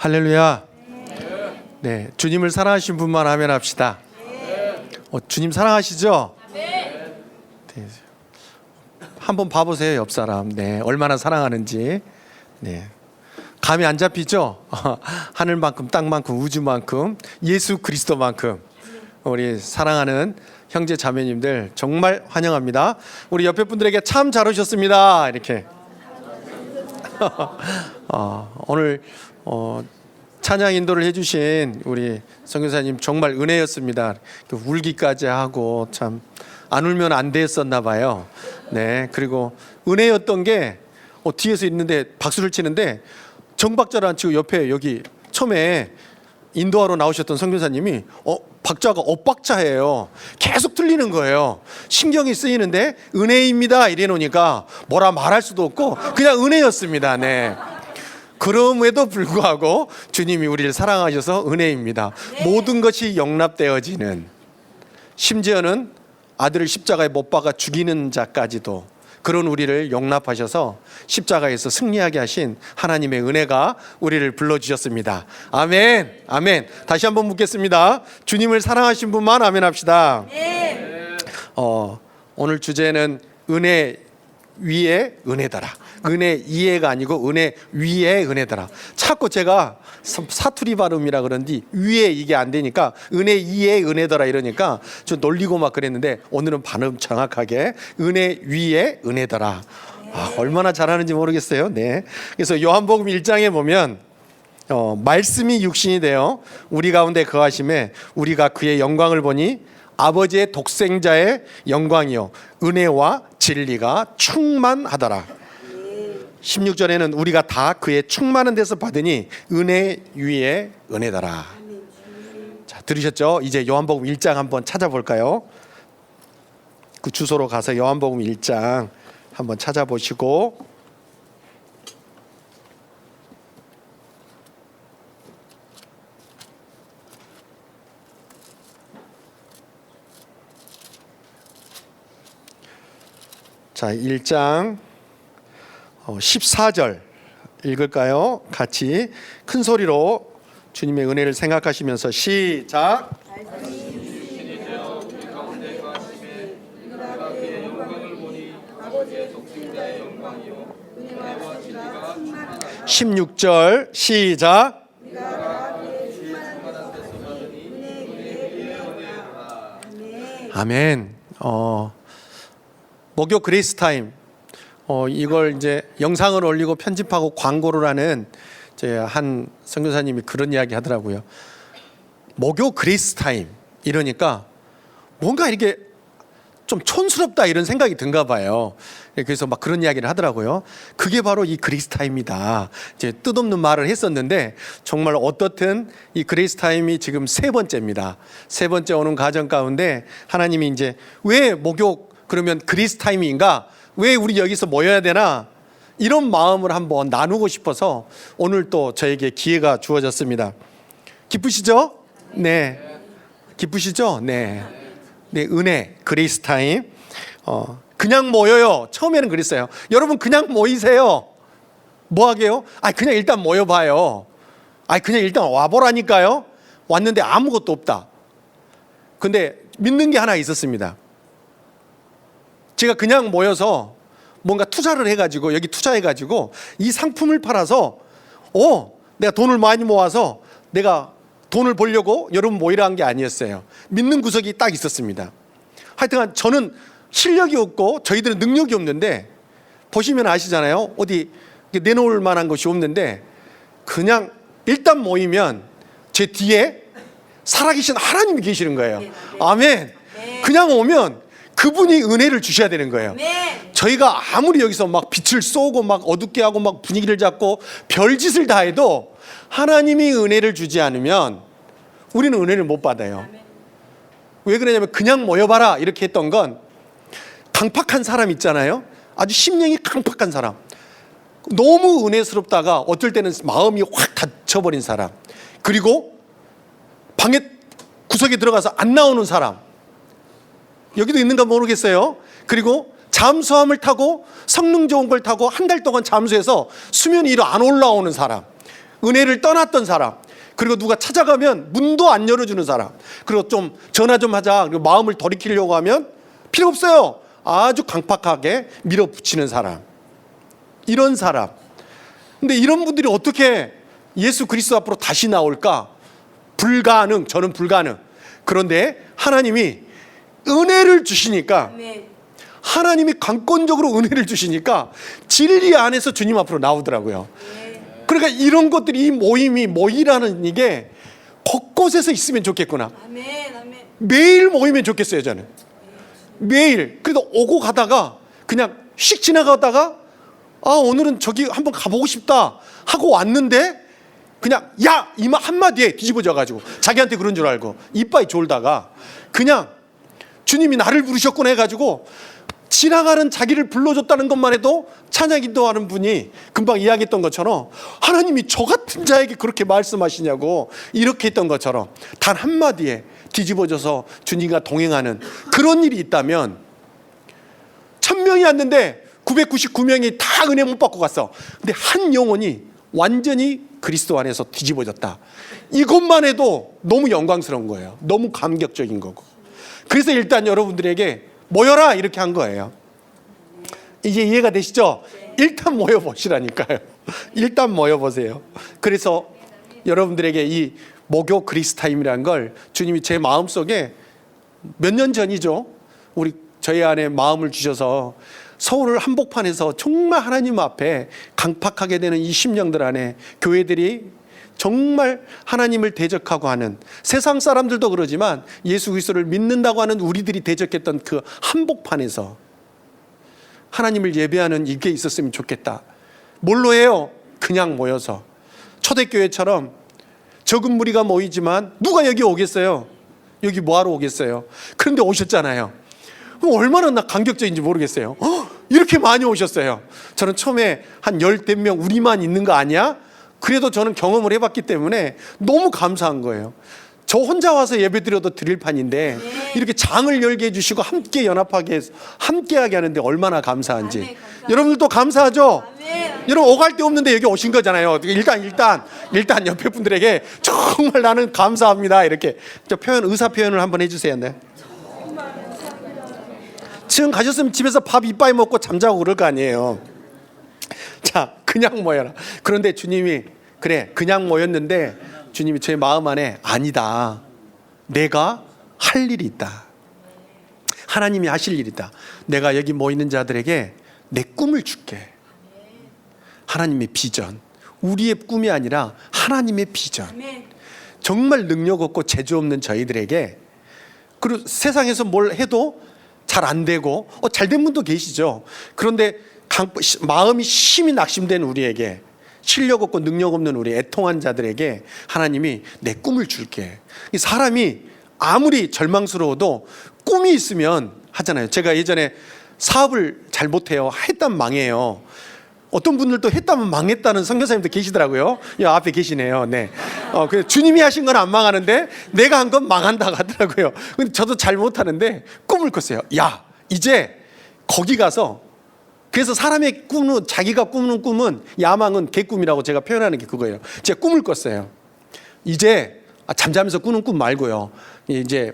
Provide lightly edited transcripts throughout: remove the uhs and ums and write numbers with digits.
할렐루야. 네, 주님을 사랑하신 분만 아멘 합시다. 주님 사랑하시죠? 네. 한번 봐보세요, 옆 사람. 네, 얼마나 사랑하는지. 네, 감이 안 잡히죠? 하늘만큼, 땅만큼, 우주만큼, 예수 그리스도만큼 우리 사랑하는 형제 자매님들 정말 환영합니다. 우리 옆에 분들에게 참 잘 오셨습니다. 이렇게. 오늘 찬양 인도를 해주신 우리 선교사님 정말 은혜였습니다. 울기까지 하고 참 안 울면 안 됐었나 봐요. 네, 그리고 은혜였던 게 뒤에서 있는데 박수를 치는데 정박자를 안 치고 옆에 여기 처음에 인도하러 나오셨던 선교사님이 박자가 엇박자예요. 계속 틀리는 거예요. 신경이 쓰이는데 은혜입니다 이래 놓으니까 뭐라 말할 수도 없고 그냥 은혜였습니다. 네. 그럼에도 불구하고 주님이 우리를 사랑하셔서 은혜입니다. 모든 것이 용납되어지는, 심지어는 아들을 십자가에 못 박아 죽이는 자까지도 그런 우리를 용납하셔서 십자가에서 승리하게 하신 하나님의 은혜가 우리를 불러주셨습니다. 아멘. 아멘. 다시 한번 묻겠습니다. 주님을 사랑하신 분만 아멘 합시다. 오늘 주제는 은혜 위에 은혜더라. 은혜 이해가 아니고 은혜 위에 은혜더라. 자꾸 제가 사투리 발음이라 그런지 위에 이게 안 되니까 은혜 이에 은혜더라 이러니까 좀 놀리고 막 그랬는데 오늘은 발음 정확하게 은혜 위에 은혜더라. 얼마나 잘하는지 모르겠어요. 네. 그래서 요한복음 1장에 보면 말씀이 육신이 되어 우리 가운데 거하심에 우리가 그의 영광을 보니 아버지의 독생자의 영광이요 은혜와 진리가 충만하더라. 16절에는 우리가 다 그의 충만한 데서 받으니 은혜 위에 은혜더라. 자, 들으셨죠? 이제 요한복음 1장 한번 찾아볼까요? 그 주소로 가서 요한복음 1장 한번 찾아보시고 자, 1장 14절 읽을까요? 같이 큰 소리로 주님의 은혜를 생각하시면서 시작. 육신이 되어 우리 가운데 거하심에 우리가 그의 영광을 보니 아버지의 독생자의 영광이요 은혜와 진리가 충만하다. 16절 시작. 아멘. 목요 그레이스 타임 이걸 이제 영상을 올리고 편집하고 광고를 하는 한 선교사님이 그런 이야기 하더라고요. 목요 그레이스 타임 이러니까 뭔가 이렇게 좀 촌스럽다 이런 생각이 든가 봐요. 그래서 막 그런 이야기를 하더라고요. 그게 바로 이 그레이스 타임이다. 이제 뜻없는 말을 했었는데 정말 어떻든 이 그레이스 타임이 지금 3번째입니다. 3번째 오는 과정 가운데 하나님이 이제 왜 목요 그러면 그레이스 타임인가? 왜 우리 여기서 모여야 되나? 이런 마음을 한번 나누고 싶어서 오늘 또 저에게 기회가 주어졌습니다. 기쁘시죠? 네. 기쁘시죠? 네. 네, 은혜, 그레이스 타임. 그냥 모여요. 처음에는 그랬어요. 여러분 그냥 모이세요. 뭐 하게요? 그냥 일단 모여봐요. 그냥 일단 와보라니까요. 왔는데 아무것도 없다. 근데 믿는 게 하나 있었습니다. 제가 그냥 모여서 뭔가 투자를 해가지고 여기 투자해가지고 이 상품을 팔아서 내가 돈을 많이 모아서 내가 돈을 벌려고 여러분 모이라 한 게 아니었어요. 믿는 구석이 딱 있었습니다. 하여튼 저는 실력이 없고 저희들은 능력이 없는데 보시면 아시잖아요. 어디 내놓을 만한 것이 없는데 그냥 일단 모이면 제 뒤에 살아계신 하나님이 계시는 거예요. 아멘. 그냥 오면 그분이 은혜를 주셔야 되는 거예요. 저희가 아무리 여기서 막 빛을 쏘고 막 어둡게 하고 막 분위기를 잡고 별짓을 다 해도 하나님이 은혜를 주지 않으면 우리는 은혜를 못 받아요. 왜 그러냐면 그냥 모여봐라 이렇게 했던 건 강팍한 사람 있잖아요. 아주 심령이 강팍한 사람, 너무 은혜스럽다가 어떨 때는 마음이 확 닫혀버린 사람, 그리고 방에 구석에 들어가서 안 나오는 사람, 여기도 있는가 모르겠어요. 그리고 잠수함을 타고 성능 좋은 걸 타고 한 달 동안 잠수해서 수면 위로 안 올라오는 사람, 은혜를 떠났던 사람, 그리고 누가 찾아가면 문도 안 열어주는 사람, 그리고 좀 전화 좀 하자, 그리고 마음을 돌이키려고 하면 필요 없어요. 아주 강팍하게 밀어붙이는 사람, 이런 사람. 근데 이런 분들이 어떻게 예수 그리스도 앞으로 다시 나올까? 불가능. 저는 불가능. 그런데 하나님이 은혜를 주시니까, 하나님이 강권적으로 은혜를 주시니까 진리 안에서 주님 앞으로 나오더라고요. 그러니까 이런 것들이, 이 모임이, 모이라는 이게 곳곳에서 있으면 좋겠구나. 매일 모이면 좋겠어요, 저는. 매일. 그래도 오고 가다가 그냥 휙 지나가다가 오늘은 저기 한번 가보고 싶다 하고 왔는데 그냥 야! 이마 한마디에 뒤집어져가지고 자기한테 그런 줄 알고 이빨이 졸다가 그냥 주님이 나를 부르셨구나 해가지고 지나가는 자기를 불러줬다는 것만 해도 찬양 인도하는 분이 금방 이야기했던 것처럼 하나님이 저 같은 자에게 그렇게 말씀하시냐고 이렇게 했던 것처럼 단 한마디에 뒤집어져서 주님과 동행하는 그런 일이 있다면, 1000명이 왔는데 999명이 다 은혜 못 받고 갔어. 근데 한 영혼이 완전히 그리스도 안에서 뒤집어졌다. 이것만 해도 너무 영광스러운 거예요. 너무 감격적인 거고. 그래서 일단 여러분들에게 모여라 이렇게 한 거예요. 이제 이해가 되시죠? 일단 모여보시라니까요. 일단 모여보세요. 그래서 여러분들에게 이 목요 그리스타임이라는 걸 주님이 제 마음속에 몇 년 전이죠, 저희 안에 마음을 주셔서 서울 한복판에서 정말 하나님 앞에 강팍하게 되는 이 심령들 안에 교회들이 정말 하나님을 대적하고 하는, 세상 사람들도 그러지만 예수 그리스도를 믿는다고 하는 우리들이 대적했던 그 한복판에서 하나님을 예배하는 이게 있었으면 좋겠다. 뭘로 해요? 그냥 모여서. 초대교회처럼 적은 무리가 모이지만 누가 여기 오겠어요? 여기 뭐하러 오겠어요? 그런데 오셨잖아요. 얼마나 감격적인지 모르겠어요. 이렇게 많이 오셨어요. 저는 처음에 한 10명 우리만 있는 거 아니야? 그래도 저는 경험을 해봤기 때문에 너무 감사한 거예요. 저 혼자 와서 예배 드려도 드릴 판인데 이렇게 장을 열게 해주시고 함께 연합하게 함께하게 하는데 얼마나 감사한지. 여러분들도 감사하죠? 여러분 오갈 데 없는데 여기 오신 거잖아요. 일단 옆에 분들에게 정말 나는 감사합니다 이렇게 의사 표현을 한번 해주세요. 네. 지금 가셨으면 집에서 밥 이빠이 먹고 잠자고 그럴 거 아니에요. 자, 그냥 모여라. 그런데 주님이 그래 그냥 모였는데 주님이 제 마음 안에 아니다, 내가 할 일이 있다, 하나님이 하실 일이 있다. 내가 여기 모이는 자들에게 내 꿈을 줄게. 하나님의 비전, 우리의 꿈이 아니라 하나님의 비전. 정말 능력 없고 재주 없는 저희들에게, 그리고 세상에서 뭘 해도 잘 안 되고 잘 된 분도 계시죠. 그런데 마음이 심히 낙심된 우리에게, 실력 없고 능력 없는 우리 애통한 자들에게 하나님이 내 꿈을 줄게. 사람이 아무리 절망스러워도 꿈이 있으면 하잖아요. 제가 예전에 사업을 잘 못해요. 했다면 망해요. 어떤 분들도 했다면 망했다는 선교사님도 계시더라고요. 앞에 계시네요. 네. 주님이 하신 건 안 망하는데 내가 한 건 망한다고 하더라고요. 근데 저도 잘 못하는데 꿈을 꿨어요. 야, 이제 거기 가서, 그래서 사람의 꿈은, 자기가 꾸는 꿈은, 야망은 개꿈이라고 제가 표현하는 게 그거예요. 제가 꿈을 꿨어요. 이제 잠자면서 꾸는 꿈 말고요. 이제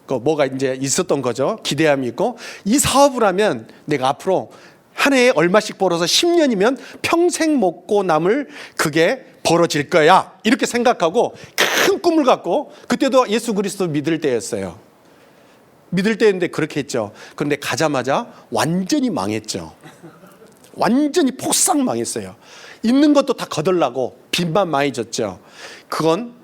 뭐가 이제 있었던 거죠. 기대함이 있고, 이 사업을 하면 내가 앞으로 한 해에 얼마씩 벌어서 10년이면 평생 먹고 남을 그게 벌어질 거야. 이렇게 생각하고 큰 꿈을 갖고, 그때도 예수 그리스도 믿을 때였어요. 믿을 때였는데 그렇게 했죠. 그런데 가자마자 완전히 망했죠. 완전히 폭삭 망했어요. 있는 것도 다 거덜나고 빚만 많이 졌죠. 그건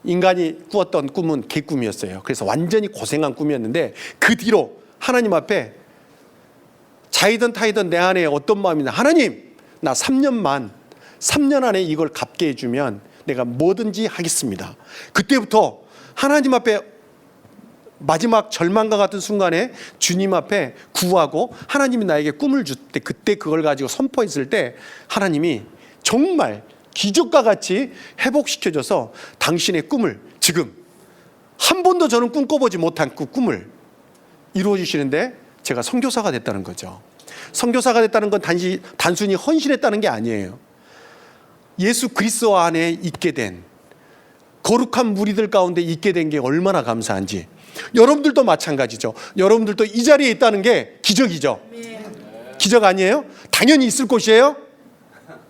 인간이 꾸었던 꿈은 개꿈이었어요. 그래서 완전히 고생한 꿈이었는데, 그 뒤로 하나님 앞에 자이든 타이든 내 안에 어떤 마음이냐, 하나님 나 3년 안에 이걸 갚게 해주면 내가 뭐든지 하겠습니다. 그때부터 하나님 앞에 마지막 절망과 같은 순간에 주님 앞에 구하고 하나님이 나에게 꿈을 줄 때, 그때 그걸 가지고 선포했을 때 하나님이 정말 기적과 같이 회복시켜줘서 당신의 꿈을, 지금 한 번도 저는 꿈꿔보지 못한 그 꿈을 이루어주시는데, 제가 선교사가 됐다는 거죠. 선교사가 됐다는 건 단순히 헌신했다는 게 아니에요. 예수 그리스도 안에 있게 된 거룩한 무리들 가운데 있게 된 게 얼마나 감사한지. 여러분들도 마찬가지죠. 여러분들도 이 자리에 있다는 게 기적이죠. 기적 아니에요? 당연히 있을 곳이에요.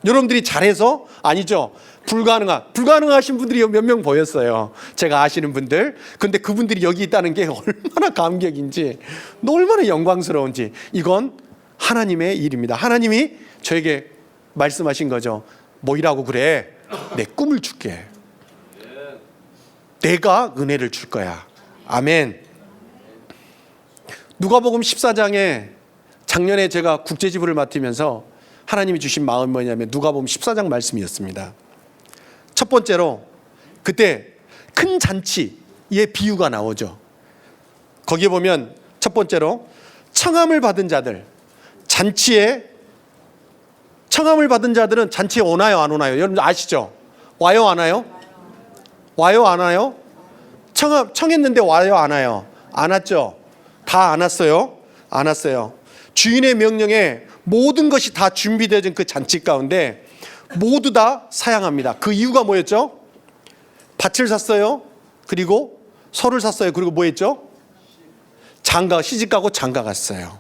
여러분들이 잘해서? 아니죠. 불가능하신 분들이 몇 명 보였어요. 제가 아시는 분들. 근데 그분들이 여기 있다는 게 얼마나 감격인지, 얼마나 영광스러운지. 이건 하나님의 일입니다. 하나님이 저에게 말씀하신 거죠. 뭐이라고 그래? 내 꿈을 줄게. 내가 은혜를 줄 거야. 아멘. 누가복음 14장에 작년에 제가 국제지부를 맡으면서 하나님이 주신 마음이 뭐냐면 누가복음 14장 말씀이었습니다. 첫 번째로 그때 큰 잔치의 비유가 나오죠. 거기에 보면 첫 번째로 청함을 받은 자들, 청함을 받은 자들은 잔치에 오나요, 안 오나요? 여러분 아시죠? 와요, 안 와요? 와요, 안 와요? 청했는데 와요, 안 와요? 안 왔죠? 다 안 왔어요? 안 왔어요. 주인의 명령에 모든 것이 다 준비되어진 그 잔치 가운데 모두 다 사양합니다. 그 이유가 뭐였죠? 밭을 샀어요. 그리고 소를 샀어요. 그리고 뭐 했죠? 시집가고 장가 갔어요.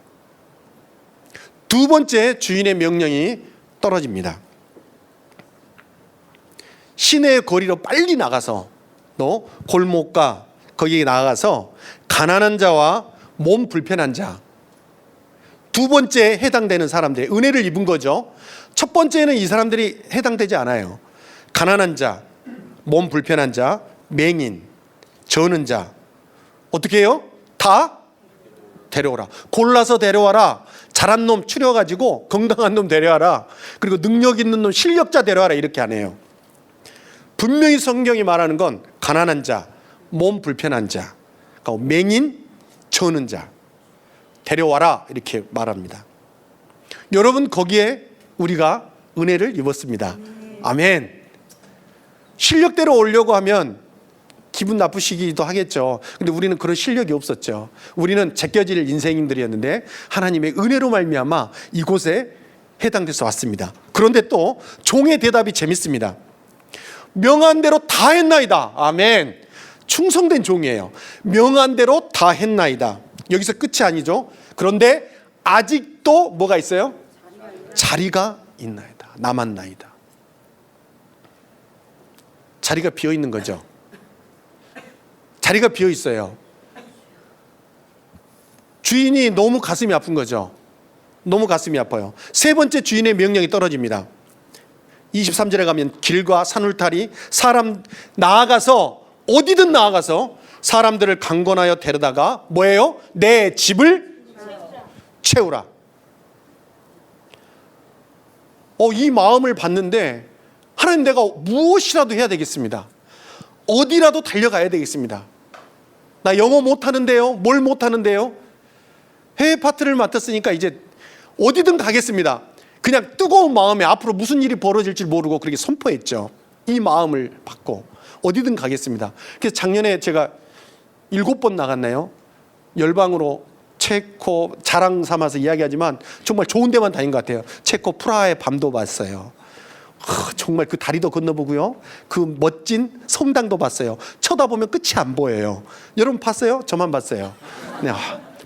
두 번째, 주인의 명령이 떨어집니다. 시내의 거리로 빨리 나가서 또 골목과 거기에 나가서 가난한 자와 몸 불편한 자, 두 번째에 해당되는 사람들, 은혜를 입은 거죠. 첫 번째는 이 사람들이 해당되지 않아요. 가난한 자, 몸 불편한 자, 맹인, 저는 자, 어떻게 해요? 다 데려오라. 골라서 데려와라. 잘한 놈 추려가지고 건강한 놈 데려와라. 그리고 능력 있는 놈, 실력자 데려와라. 이렇게 안 해요. 분명히 성경이 말하는 건 가난한 자, 몸 불편한 자, 맹인, 저는 자 데려와라 이렇게 말합니다. 여러분 거기에 우리가 은혜를 입었습니다. 아멘. 실력대로 오려고 하면 기분 나쁘시기도 하겠죠. 근데 우리는 그런 실력이 없었죠. 우리는 제껴질 인생인들이었는데 하나님의 은혜로 말미암아 이곳에 해당돼서 왔습니다. 그런데 또 종의 대답이 재밌습니다. 명한 대로 다 했나이다. 아멘. 충성된 종이에요. 명한 대로 다 했나이다. 여기서 끝이 아니죠. 그런데 아직도 뭐가 있어요? 자리가 있나이다. 남았나이다. 자리가 비어 있는 거죠. 자리가 비어 있어요. 주인이 너무 가슴이 아픈 거죠. 너무 가슴이 아파요. 세 번째, 주인의 명령이 떨어집니다. 23절에 가면 길과 산울타리, 사람 나아가서 어디든 나아가서 사람들을 강권하여 데려다가 뭐예요? 내 집을 채우라. 이 마음을 받는데 하나님, 내가 무엇이라도 해야 되겠습니다. 어디라도 달려가야 되겠습니다. 나 영어 못하는데요. 뭘 못하는데요. 해외 파트를 맡았으니까 이제 어디든 가겠습니다. 그냥 뜨거운 마음에 앞으로 무슨 일이 벌어질지 모르고 그렇게 선포했죠. 이 마음을 받고 어디든 가겠습니다. 그래서 작년에 제가 7번 나갔나요? 열방으로 체코, 자랑 삼아서 이야기하지만 정말 좋은 데만 다닌 것 같아요. 체코 프라하의 밤도 봤어요. 정말 그 다리도 건너보고요. 그 멋진 성당도 봤어요. 쳐다보면 끝이 안 보여요. 여러분 봤어요? 저만 봤어요. 네,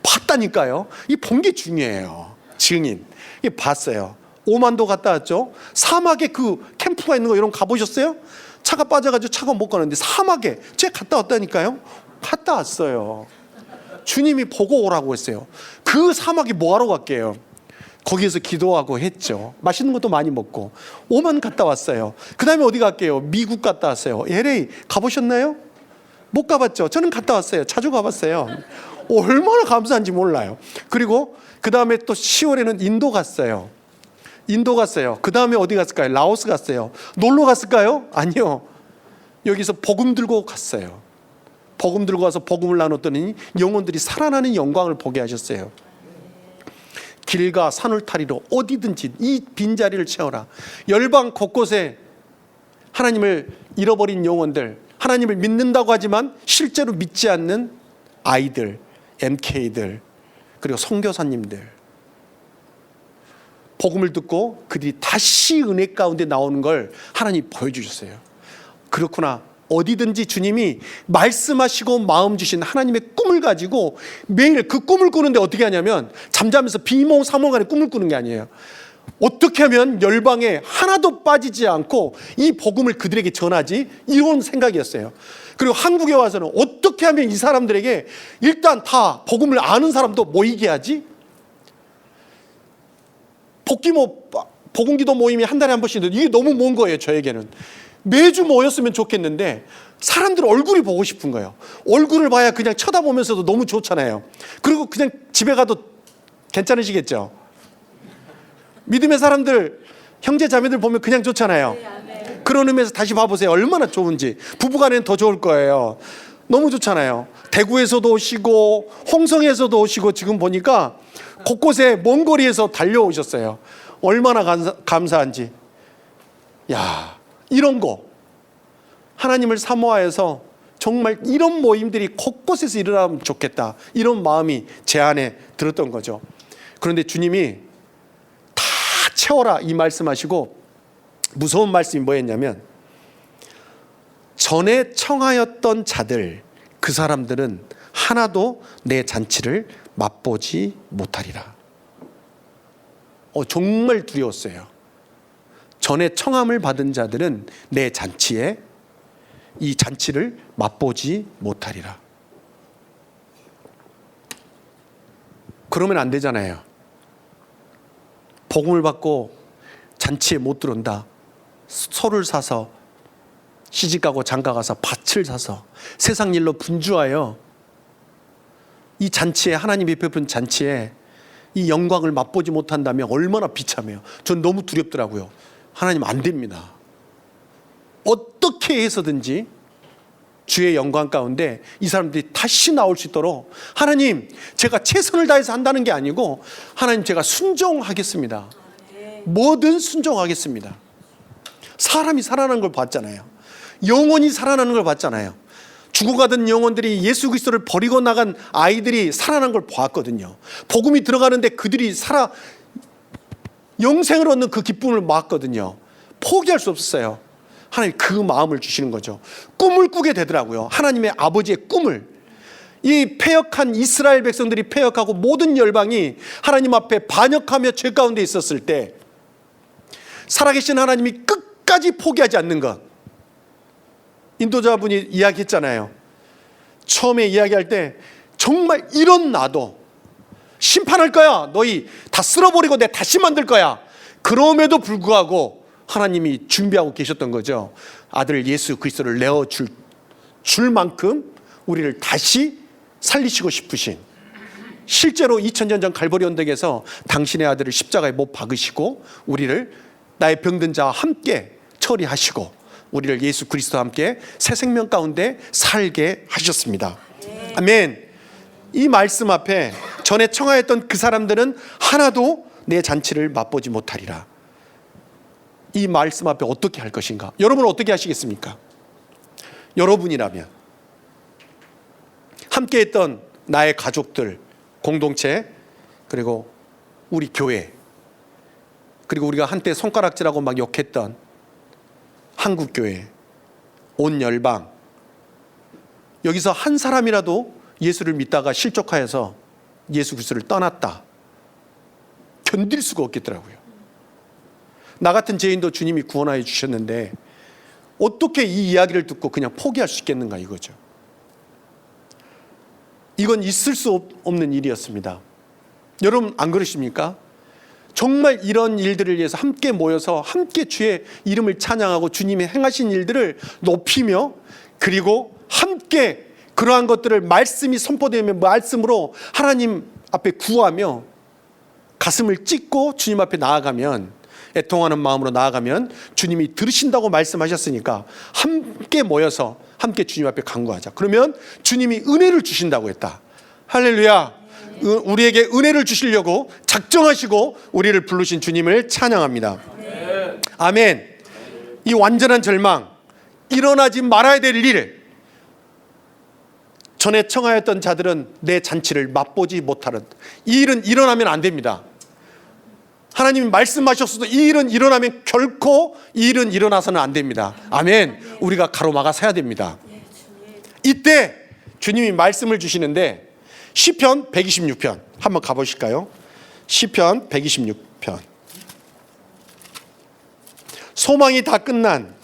봤다니까요. 이 본 게 중요해요. 증인. 이 봤어요. 오만도 갔다 왔죠. 사막에 그 캠프가 있는 거 여러분 가보셨어요? 차가 빠져가지고 차가 못 가는데 사막에 제가 갔다 왔다니까요. 갔다 왔어요. 주님이 보고 오라고 했어요. 그 사막에 뭐하러 갔게요? 거기에서 기도하고 했죠. 맛있는 것도 많이 먹고. 오만 갔다 왔어요. 그 다음에 어디 갈게요? 미국 갔다 왔어요. LA 가보셨나요? 못 가봤죠. 저는 갔다 왔어요. 자주 가봤어요. 얼마나 감사한지 몰라요. 그리고 그 다음에 또 10월에는 인도 갔어요. 인도 갔어요. 그 다음에 어디 갔을까요? 라오스 갔어요. 놀러 갔을까요? 아니요. 여기서 복음 들고 갔어요. 복음 들고 가서 복음을 나눴더니 영혼들이 살아나는 영광을 보게 하셨어요. 길과 산울타리로 어디든지 이 빈자리를 채워라. 열방 곳곳에 하나님을 잃어버린 영혼들, 하나님을 믿는다고 하지만 실제로 믿지 않는 아이들, MK들, 그리고 선교사님들, 복음을 듣고 그들이 다시 은혜 가운데 나오는 걸 하나님 보여주셨어요. 그렇구나. 어디든지 주님이 말씀하시고 마음 주신 하나님의 꿈을 가지고 매일 그 꿈을 꾸는데 어떻게 하냐면 잠자면서 비몽사몽간에 꿈을 꾸는 게 아니에요. 어떻게 하면 열방에 하나도 빠지지 않고 이 복음을 그들에게 전하지, 이런 생각이었어요. 그리고 한국에 와서는 어떻게 하면 이 사람들에게 일단 다 복음을 아는 사람도 모이게 하지. 복음기도 모임이 한 달에 한 번씩 있는데 이게 너무 먼 거예요. 저에게는 매주 모였으면 좋겠는데 사람들 얼굴이 보고 싶은 거예요. 얼굴을 봐야 그냥 쳐다보면서도 너무 좋잖아요. 그리고 그냥 집에 가도 괜찮으시겠죠? 믿음의 사람들, 형제 자매들 보면 그냥 좋잖아요. 그런 의미에서 다시 봐보세요. 얼마나 좋은지. 부부간에는 더 좋을 거예요. 너무 좋잖아요. 대구에서도 오시고 홍성에서도 오시고 지금 보니까 곳곳에 먼 거리에서 달려오셨어요. 얼마나 감사한지. 야, 이런 거 하나님을 사모하여서 정말 이런 모임들이 곳곳에서 일어나면 좋겠다, 이런 마음이 제 안에 들었던 거죠. 그런데 주님이 다 채워라 이 말씀하시고 무서운 말씀이 뭐였냐면, 전에 청하였던 자들, 그 사람들은 하나도 내 잔치를 맛보지 못하리라. 정말 두려웠어요. 전에 청함을 받은 자들은 내 잔치에, 이 잔치를 맛보지 못하리라. 그러면 안 되잖아요. 복음을 받고 잔치에 못 들어온다. 소를 사서 시집가고 장가가서 밭을 사서 세상 일로 분주하여 이 잔치에, 하나님이 베푼 잔치에 이 영광을 맛보지 못한다면 얼마나 비참해요. 전 너무 두렵더라고요. 하나님 안 됩니다. 어떻게 해서든지 주의 영광 가운데 이 사람들이 다시 나올 수 있도록, 하나님 제가 최선을 다해서 한다는 게 아니고, 하나님 제가 순종하겠습니다. 뭐든 순종하겠습니다. 사람이 살아나는 걸 봤잖아요. 영혼이 살아나는 걸 봤잖아요. 죽어가던 영혼들이, 예수 그리스도를 버리고 나간 아이들이 살아난 걸 봤거든요. 복음이 들어가는데 그들이 살아 영생을 얻는 그 기쁨을 봤거든요. 포기할 수 없었어요. 하나님 그 마음을 주시는 거죠. 꿈을 꾸게 되더라고요. 하나님의 아버지의 꿈을. 이 패역한 이스라엘 백성들이 패역하고 모든 열방이 하나님 앞에 반역하며 죄 가운데 있었을 때 살아계신 하나님이 끝까지 포기하지 않는 것. 인도자분이 이야기했잖아요. 처음에 이야기할 때 정말 이런 나도 심판할 거야, 너희 다 쓸어버리고 내 다시 만들 거야. 그럼에도 불구하고 하나님이 준비하고 계셨던 거죠. 아들 예수 그리스도를 내어줄 만큼 우리를 다시 살리시고 싶으신, 실제로 2000년 전 갈보리 언덕에서 당신의 아들을 십자가에 못 박으시고 우리를 나의 병든 자와 함께 처리하시고 우리를 예수 그리스도와 함께 새 생명 가운데 살게 하셨습니다. 아멘. 이 말씀 앞에 전에 청하였던 그 사람들은 하나도 내 잔치를 맛보지 못하리라. 이 말씀 앞에 어떻게 할 것인가? 여러분은 어떻게 하시겠습니까? 여러분이라면 함께했던 나의 가족들, 공동체, 그리고 우리 교회, 그리고 우리가 한때 손가락질하고 막 욕했던 한국교회, 온 열방, 여기서 한 사람이라도 예수를 믿다가 실족하여서 예수 그리스도를 떠났다. 견딜 수가 없겠더라고요. 나 같은 죄인도 주님이 구원하여 주셨는데 어떻게 이 이야기를 듣고 그냥 포기할 수 있겠는가 이거죠. 이건 있을 수 없는 일이었습니다. 여러분 안 그러십니까? 정말 이런 일들을 위해서 함께 모여서 함께 주의 이름을 찬양하고 주님의 행하신 일들을 높이며, 그리고 함께 그러한 것들을 말씀이 선포되면 말씀으로 하나님 앞에 구하며 가슴을 찢고 주님 앞에 나아가면, 애통하는 마음으로 나아가면 주님이 들으신다고 말씀하셨으니까 함께 모여서 함께 주님 앞에 간구하자. 그러면 주님이 은혜를 주신다고 했다. 할렐루야. 우리에게 은혜를 주시려고 작정하시고 우리를 부르신 주님을 찬양합니다. 아멘. 이 완전한 절망, 일어나지 말아야 될 일, 전에 청하였던 자들은 내 잔치를 맛보지 못하는 이 일은 일어나면 안 됩니다. 하나님이 말씀하셨어도 이 일은 일어나면 결코 이 일은 일어나서는 안 됩니다. 아멘. 우리가 가로막아 서야 됩니다. 이때 주님이 말씀을 주시는데 시편 126편 한번 가보실까요? 시편 126편. 소망이 다 끝난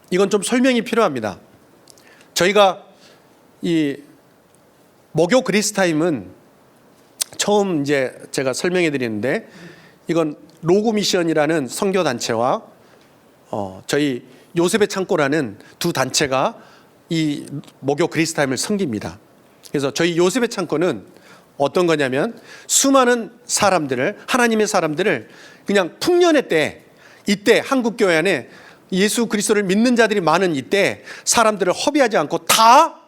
이건 좀 설명이 필요합니다. 저희가 이 목요 그리스타임은 처음 이제 제가 설명해 드리는데 이건 로고 미션이라는 선교 단체와 저희 요셉의 창고라는 두 단체가 이 목요 그리스타임을 섬깁니다. 그래서 저희 요셉의 창고는 어떤 거냐면 수많은 사람들을 하나님의 사람들을 그냥 풍년의 때 이때 한국 교회 안에 예수 그리스도를 믿는 자들이 많은 이때 사람들을 허비하지 않고 다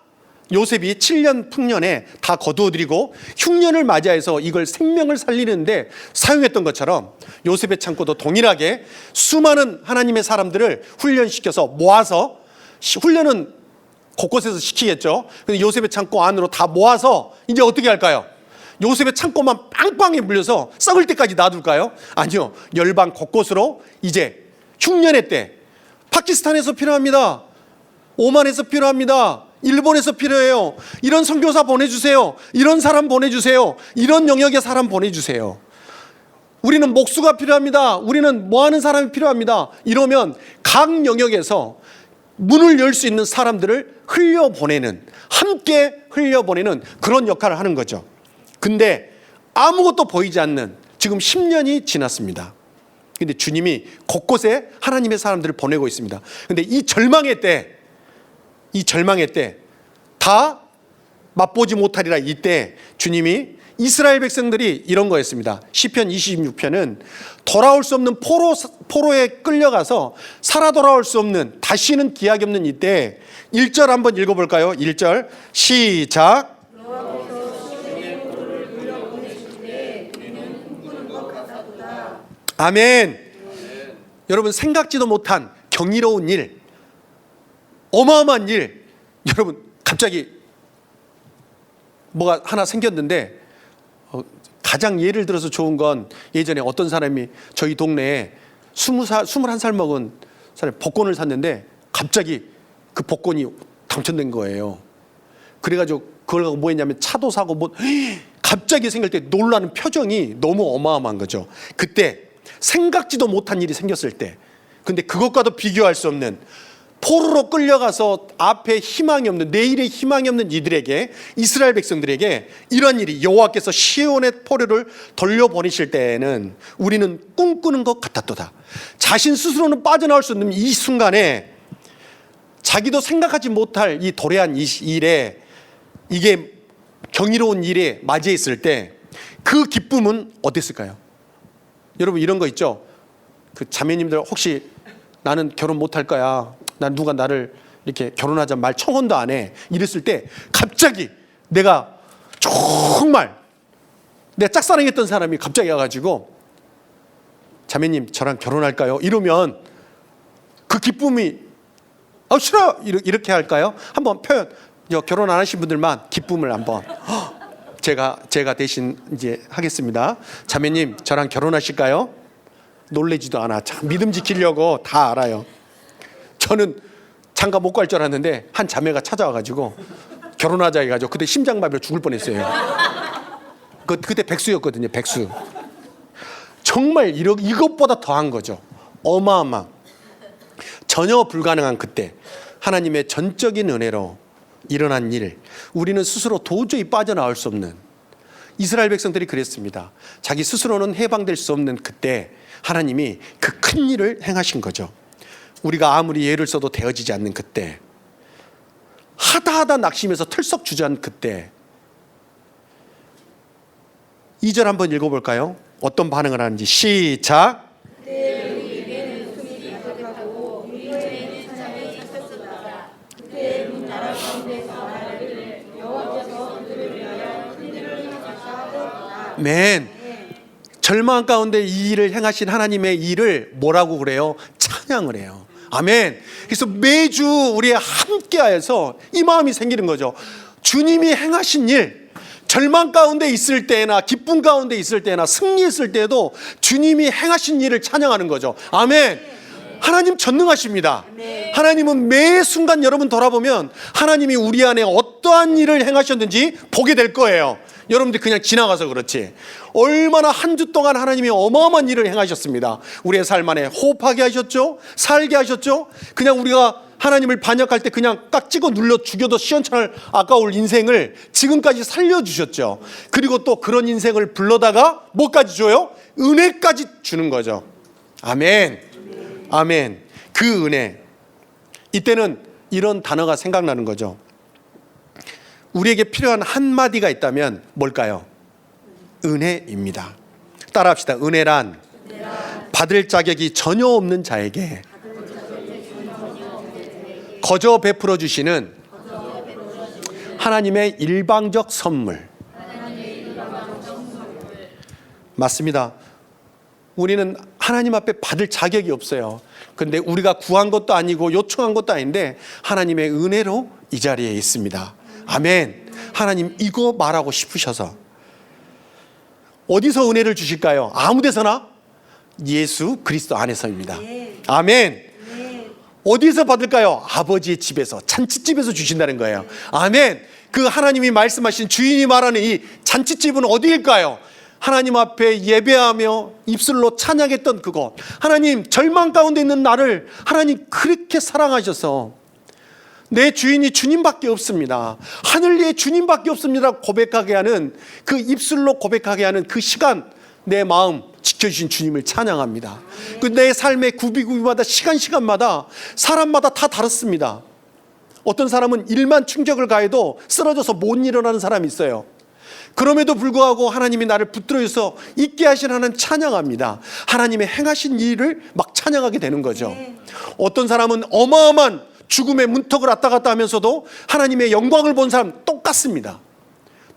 요셉이 7년 풍년에 다 거두어들이고 흉년을 맞이해서 이걸 생명을 살리는데 사용했던 것처럼 요셉의 창고도 동일하게 수많은 하나님의 사람들을 훈련시켜서 모아서 훈련은 곳곳에서 시키겠죠. 근데 요셉의 창고 안으로 다 모아서 이제 어떻게 할까요? 요셉의 창고만 빵빵히 물려서 썩을 때까지 놔둘까요? 아니요. 열방 곳곳으로 이제 흉년의 때 파키스탄에서 필요합니다. 오만에서 필요합니다. 일본에서 필요해요. 이런 선교사 보내주세요. 이런 사람 보내주세요. 이런 영역의 사람 보내주세요. 우리는 목수가 필요합니다. 우리는 뭐 하는 사람이 필요합니다. 이러면 각 영역에서 문을 열 수 있는 사람들을 흘려보내는, 함께 흘려보내는 그런 역할을 하는 거죠. 근데 아무것도 보이지 않는 지금 10년이 지났습니다. 근데 주님이 곳곳에 하나님의 사람들을 보내고 있습니다. 근데 이 절망의 때 다 맛보지 못하리라. 이때 주님이 이스라엘 백성들이 이런 거였습니다. 시편 26편은 돌아올 수 없는 포로에 끌려가서 살아 돌아올 수 없는 다시는 기약이 없는 이때 1절 한번 읽어볼까요? 1절 시작. 아멘. 여러분 생각지도 못한 경이로운 일, 어마어마한 일. 여러분 갑자기 뭐가 하나 생겼는데 가장 예를 들어서 좋은 건 예전에 어떤 사람이 저희 동네에 21살 먹은 사람이 복권을 샀는데 갑자기 그 복권이 당첨된 거예요. 그래가지고 그걸 갖고 뭐 했냐면 차도 사고 뭐 갑자기 생길 때 놀라는 표정이 너무 어마어마한 거죠. 그때 생각지도 못한 일이 생겼을 때, 근데 그것과도 비교할 수 없는 포로로 끌려가서 앞에 희망이 없는, 내일에 희망이 없는 이들에게, 이스라엘 백성들에게 이런 일이 여호와께서 시온의 포로를 돌려보내실 때에는 우리는 꿈꾸는 것 같았도다. 자신 스스로는 빠져나올 수 없는 이 순간에 자기도 생각하지 못할 이 도래한 이 일에, 이게 경이로운 일에 맞이했을 때 그 기쁨은 어땠을까요? 여러분 이런 거 있죠. 그 자매님들 혹시 나는 결혼 못할 거야, 난 누가 나를 이렇게 결혼하자 말 청혼도 안 해, 이랬을 때 갑자기 내가 정말 내가 짝사랑했던 사람이 갑자기 와가지고 자매님 저랑 결혼할까요? 이러면 그 기쁨이 싫어요 이렇게 할까요? 한번 표현, 결혼 안 하신 분들만 기쁨을 한번 제가 대신 이제 하겠습니다. 자매님 저랑 결혼하실까요? 놀래지도 않아. 참 믿음 지키려고 다 알아요. 저는 장가 못 갈 줄 알았는데 한 자매가 찾아와가지고 결혼하자 해가지고 그때 심장마비로 죽을 뻔했어요. 그때 백수였거든요. 백수. 정말 이것보다 더한 거죠. 어마어마. 전혀 불가능한 그때 하나님의 전적인 은혜로 일어난 일, 우리는 스스로 도저히 빠져나올 수 없는, 이스라엘 백성들이 그랬습니다. 자기 스스로는 해방될 수 없는 그때 하나님이 그 큰 일을 행하신 거죠. 우리가 아무리 예를 써도 되어지지 않는 그때, 하다 낙심해서 털썩 주저한 그때. 2절 한번 읽어볼까요? 어떤 반응을 하는지. 시작. 맨 절망 가운데 이 일을 행하신 하나님의 일을 뭐라고 그래요? 찬양을 해요. 아멘. 그래서 매주 우리 함께하여서 이 마음이 생기는 거죠. 주님이 행하신 일, 절망 가운데 있을 때나 기쁨 가운데 있을 때나 승리했을 때도 주님이 행하신 일을 찬양하는 거죠. 아멘. 하나님 전능하십니다. 하나님은 매 순간 여러분 돌아보면 하나님이 우리 안에 어떠한 일을 행하셨는지 보게 될 거예요. 여러분들 그냥 지나가서 그렇지. 얼마나 한 주 동안 하나님이 어마어마한 일을 행하셨습니다. 우리의 삶 안에 호흡하게 하셨죠. 살게 하셨죠. 그냥 우리가 하나님을 반역할 때 그냥 깍 찍어 눌러 죽여도 시원찮을 아까울 인생을 지금까지 살려주셨죠. 그리고 또 그런 인생을 불러다가 뭐까지 줘요? 은혜까지 주는 거죠. 아멘. 아멘. 그 은혜. 이때는 이런 단어가 생각나는 거죠. 우리에게 필요한 한마디가 있다면 뭘까요? 은혜입니다. 따라합시다. 은혜란 받을 자격이 전혀 없는 자에게 거저 베풀어 주시는 하나님의 일방적 선물. 맞습니다. 우리는 하나님 앞에 받을 자격이 없어요. 근데 우리가 구한 것도 아니고 요청한 것도 아닌데 하나님의 은혜로 이 자리에 있습니다. 아멘. 하나님 이거 말하고 싶으셔서. 어디서 은혜를 주실까요? 아무 데서나 예수 그리스도 안에서입니다. 아멘. 어디서 받을까요? 아버지의 집에서, 잔치집에서 주신다는 거예요. 아멘. 그 하나님이 말씀하신, 주인이 말하는 이 잔치집은 어디일까요? 하나님 앞에 예배하며 입술로 찬양했던 그곳. 하나님, 절망 가운데 있는 나를 하나님 그렇게 사랑하셔서 내 주인이 주님밖에 없습니다, 하늘 위에 주님밖에 없습니다 고백하게 하는, 그 입술로 고백하게 하는 그 시간, 내 마음 지켜주신 주님을 찬양합니다. 그 내 삶의 구비구비마다, 시간마다 사람마다 다 다릅니다. 어떤 사람은 일만 충격을 가해도 쓰러져서 못 일어나는 사람이 있어요. 그럼에도 불구하고 하나님이 나를 붙들어서 있게 하신 하나님 찬양합니다. 하나님의 행하신 일을 막 찬양하게 되는 거죠. 어떤 사람은 어마어마한 죽음의 문턱을 왔다 갔다 하면서도 하나님의 영광을 본 사람 똑같습니다.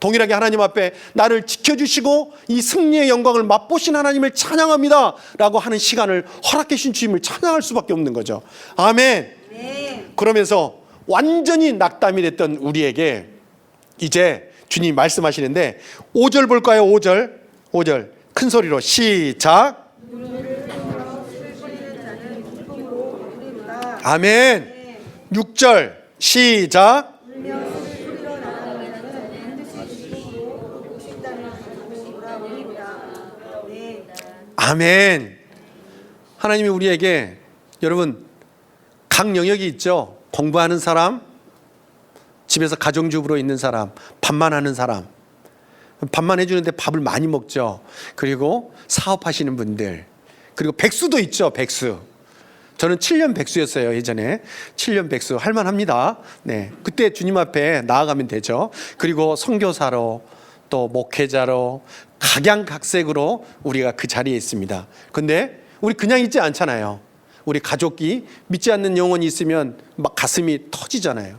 동일하게 하나님 앞에 나를 지켜주시고 이 승리의 영광을 맛보신 하나님을 찬양합니다 라고 하는 시간을 허락해 주신 주님을 찬양할 수밖에 없는 거죠. 아멘. 그러면서 완전히 낙담이 됐던 우리에게 이제 주님이 말씀하시는데 5절 볼까요? 5절 큰 소리로 시작. 아멘. 6절 시작. 아멘. 하나님이 우리에게, 여러분, 각 영역이 있죠. 공부하는 사람, 집에서 가정주부로 있는 사람, 밥만 하는 사람, 밥만 해주는데 밥을 많이 먹죠. 그리고 사업하시는 분들, 그리고 백수도 있죠. 백수. 저는 7년 백수였어요. 예전에 7년 백수 할만합니다. 네, 그때 주님 앞에 나아가면 되죠. 그리고 선교사로, 또 목회자로, 각양각색으로 우리가 그 자리에 있습니다. 근데 우리 그냥 있지 않잖아요. 우리 가족이 믿지 않는 영혼이 있으면 막 가슴이 터지잖아요.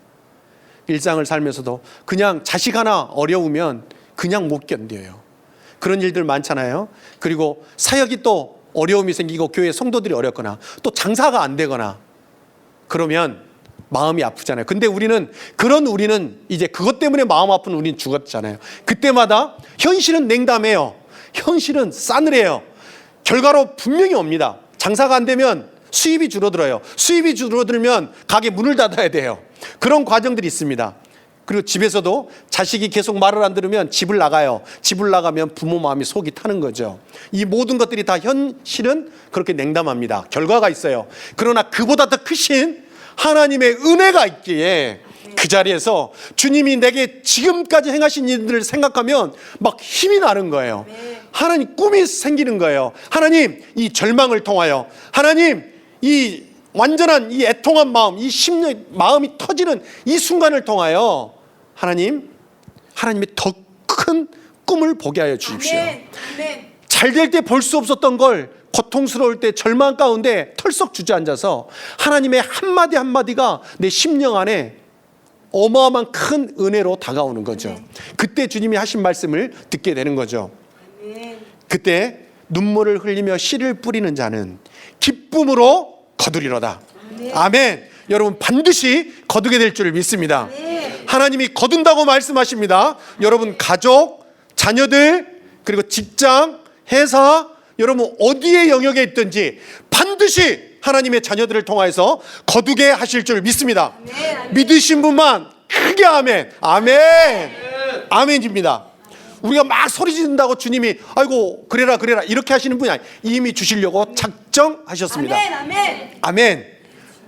일상을 살면서도 그냥 자식 하나 어려우면 그냥 못 견뎌요. 그런 일들 많잖아요. 그리고 사역이 또 어려움이 생기고 교회 성도들이 어렵거나 또 장사가 안 되거나 그러면 마음이 아프잖아요. 근데 우리는 이제 그것 때문에 마음 아픈 우리는 죽었잖아요. 그때마다 현실은 냉담해요. 현실은 싸늘해요. 결과로 분명히 옵니다. 장사가 안 되면 수입이 줄어들어요. 수입이 줄어들면 가게 문을 닫아야 돼요. 그런 과정들이 있습니다. 그리고 집에서도 자식이 계속 말을 안 들으면 집을 나가요. 집을 나가면 부모 마음이 속이 타는 거죠. 이 모든 것들이 다 현실은 그렇게 냉담합니다. 결과가 있어요. 그러나 그보다 더 크신 하나님의 은혜가 있기에 그 자리에서 주님이 내게 지금까지 행하신 일들을 생각하면 막 힘이 나는 거예요. 하나님 꿈이 생기는 거예요. 하나님 이 절망을 통하여, 하나님 이 완전한 이 애통한 마음, 이 심령 마음이 터지는 이 순간을 통하여 하나님의 더 큰 꿈을 보게 하여 주십시오. 잘 될 때 볼 수 없었던 걸 고통스러울 때 절망 가운데 털썩 주저앉아서 하나님의 한마디 한마디가 내 심령 안에 어마어마한 큰 은혜로 다가오는 거죠. 그때 주님이 하신 말씀을 듣게 되는 거죠. 그때 눈물을 흘리며 씨를 뿌리는 자는 기쁨으로 거두리로다. 아멘. 여러분 반드시 거두게 될 줄 믿습니다. 네. 하나님이 거둔다고 말씀하십니다. 여러분 가족, 자녀들, 그리고 직장, 회사, 여러분 어디에 영역에 있든지 반드시 하나님의 자녀들을 통하여서 거두게 하실 줄 믿습니다. 아멘. 믿으신 분만 크게 아멘. 아멘. 아멘입니다. 우리가 막 소리 지른다고 주님이 아이고 그래라 이렇게 하시는 분이 아니에요. 이미 주시려고 작정하셨습니다. 아멘. 아멘. 아멘.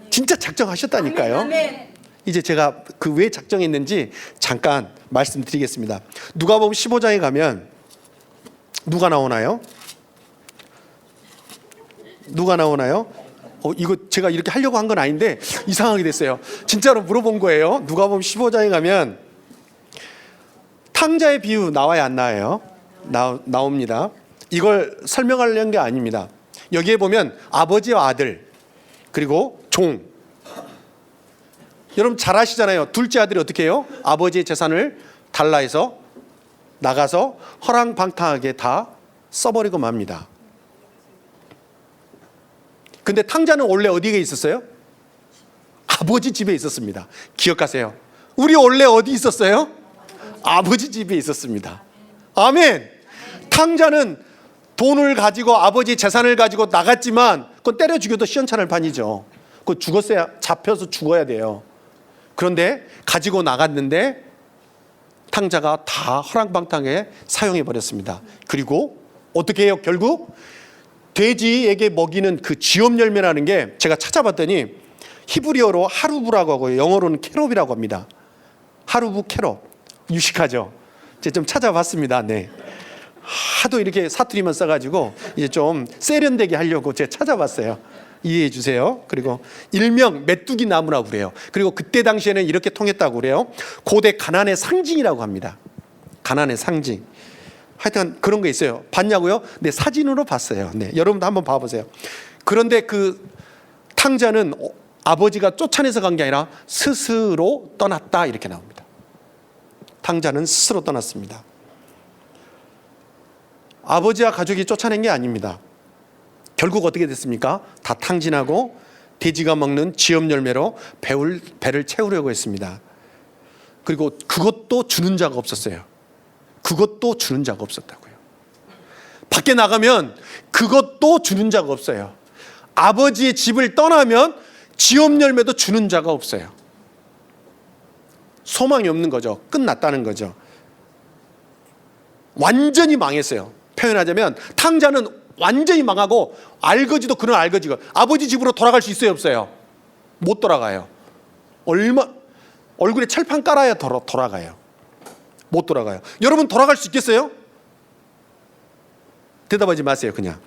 진짜 작정하셨다니까요. 아멘. 이제 제가 그 왜 작정했는지 잠깐 말씀드리겠습니다. 누가복음 15장에 가면 누가 나오나요? 누가 나오나요? 이거 제가 이렇게 하려고 한 건 아닌데 이상하게 됐어요. 진짜로 물어본 거예요. 누가복음 15장에 가면 탕자의 비유 나와야 안 나와요? 나옵니다. 이걸 설명하려는 게 아닙니다. 여기에 보면 아버지와 아들 그리고 종. 여러분 잘 아시잖아요. 둘째 아들이 어떻게 해요? 아버지의 재산을 달라해서 나가서 허랑방탕하게 다 써버리고 맙니다. 근데 탕자는 원래 어디에 있었어요? 아버지 집에 있었습니다. 기억하세요. 우리 원래 어디 있었어요? 아버지 집에 있었습니다. 아멘. 탕자는 돈을 가지고 아버지 재산을 가지고 나갔지만 그건 때려 죽여도 시원찮을 판이죠. 그거 죽었어야 잡혀서 죽어야 돼요. 그런데 가지고 나갔는데 탕자가 다 허랑방탕에 사용해 버렸습니다. 그리고 어떻게 해요? 결국 돼지에게 먹이는 그 지업 열매라는 게 제가 찾아봤더니 히브리어로 하루브라고 하고 영어로는 캐롭이라고 합니다. 하루브 캐롭. 유식하죠. 제가 좀 찾아봤습니다. 네. 하도 이렇게 사투리만 써가지고 이제 좀 세련되게 하려고 제가 찾아봤어요. 이해해 주세요. 그리고 일명 메뚜기 나무라고 그래요. 그리고 그때 당시에는 이렇게 통했다고 그래요. 고대 가난의 상징이라고 합니다. 가난의 상징. 하여튼 그런 거 있어요. 봤냐고요? 네, 사진으로 봤어요. 네, 여러분도 한번 봐보세요. 그런데 그 탕자는 아버지가 쫓아내서 간 게 아니라 스스로 떠났다 이렇게 나옵니다. 탕자는 스스로 떠났습니다. 아버지와 가족이 쫓아낸 게 아닙니다. 결국 어떻게 됐습니까? 다 탕진하고 돼지가 먹는 지업 열매로 배를 채우려고 했습니다. 그리고 그것도 주는 자가 없었어요. 그것도 주는 자가 없었다고요. 밖에 나가면 그것도 주는 자가 없어요. 아버지의 집을 떠나면 지업 열매도 주는 자가 없어요. 소망이 없는 거죠. 끝났다는 거죠. 완전히 망했어요. 표현하자면 탕자는 완전히 망하고 알거지도 그런 알거지가 아버지 집으로 돌아갈 수 있어요, 없어요? 못 돌아가요. 얼굴에 철판 깔아야 돌아가요. 못 돌아가요. 여러분 돌아갈 수 있겠어요? 대답하지 마세요. 그냥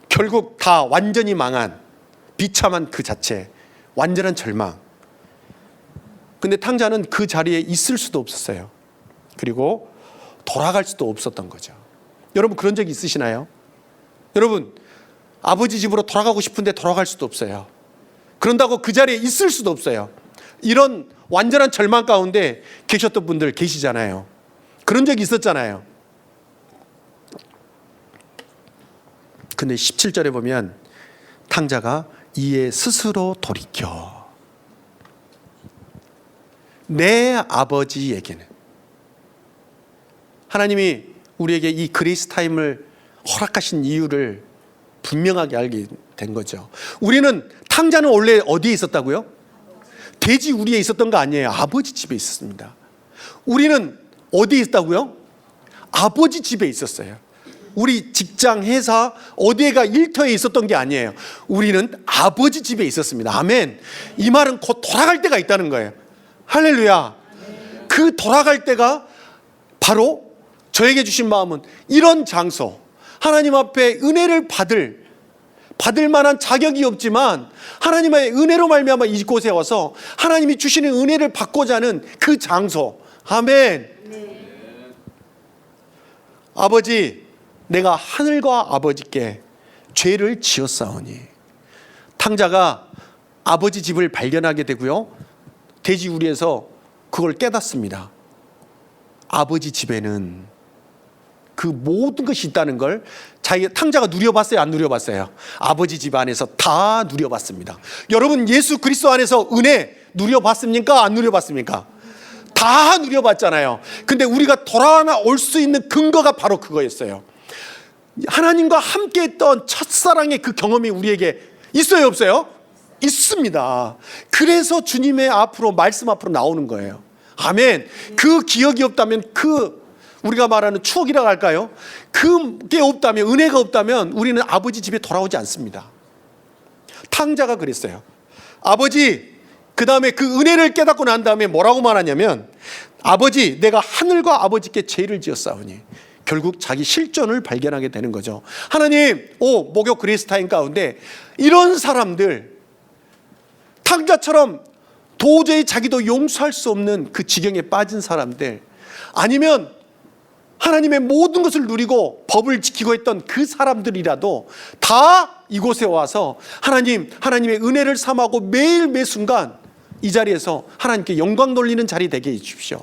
결국 다 완전히 망한 비참한 그 자체, 완전한 절망. 근데 탕자는 그 자리에 있을 수도 없었어요. 그리고 돌아갈 수도 없었던 거죠. 여러분 그런 적 있으시나요? 여러분 아버지 집으로 돌아가고 싶은데 돌아갈 수도 없어요. 그런다고 그 자리에 있을 수도 없어요. 이런 완전한 절망 가운데 계셨던 분들 계시잖아요. 그런 적이 있었잖아요. 근데 17절에 보면 탕자가 이에 스스로 돌이켜 내 아버지에게는 하나님이 우리에게 이 그레이스 타임을 허락하신 이유를 분명하게 알게 된 거죠. 우리는 탕자는 원래 어디에 있었다고요? 돼지 우리에 있었던 거 아니에요. 아버지 집에 있었습니다. 우리는 어디에 있다고요? 아버지 집에 있었어요. 우리 직장, 회사, 어디에가 일터에 있었던 게 아니에요. 우리는 아버지 집에 있었습니다. 아멘. 이 말은 곧 돌아갈 때가 있다는 거예요. 할렐루야. 그 돌아갈 때가 바로 저에게 주신 마음은 이런 장소, 하나님 앞에 은혜를 받을 만한 자격이 없지만 하나님의 은혜로 말미암아 이곳에 와서 하나님이 주시는 은혜를 받고자 하는 그 장소. 아멘. 아버지, 내가 하늘과 아버지께 죄를 지었사오니. 탕자가 아버지 집을 발견하게 되고요, 돼지우리에서 그걸 깨닫습니다. 아버지 집에는 그 모든 것이 있다는 걸 자기 탕자가 누려봤어요? 안 누려봤어요? 아버지 집 안에서 다 누려봤습니다. 여러분, 예수 그리스도 안에서 은혜 누려봤습니까? 안 누려봤습니까? 다 누려봤잖아요. 근데 우리가 돌아올 수 있는 근거가 바로 그거였어요. 하나님과 함께 했던 첫사랑의 그 경험이 우리에게 있어요, 없어요? 있습니다. 그래서 주님의 앞으로, 말씀 앞으로 나오는 거예요. 아멘. 그 기억이 없다면, 우리가 말하는 추억이라고 할까요? 그게 없다면, 은혜가 없다면 우리는 아버지 집에 돌아오지 않습니다. 탕자가 그랬어요. 아버지, 그 다음에 그 은혜를 깨닫고 난 다음에 뭐라고 말하냐면, 아버지, 내가 하늘과 아버지께 죄를 지었사오니. 결국 자기 실존을 발견하게 되는 거죠. 하나님, 목욕 그리스타인 가운데 이런 사람들, 탕자처럼 도저히 자기도 용서할 수 없는 그 지경에 빠진 사람들, 아니면 하나님의 모든 것을 누리고 법을 지키고 했던 그 사람들이라도 다 이곳에 와서 하나님의 은혜를 삼하고 매일 매순간 이 자리에서 하나님께 영광 돌리는 자리 되게 해주십시오.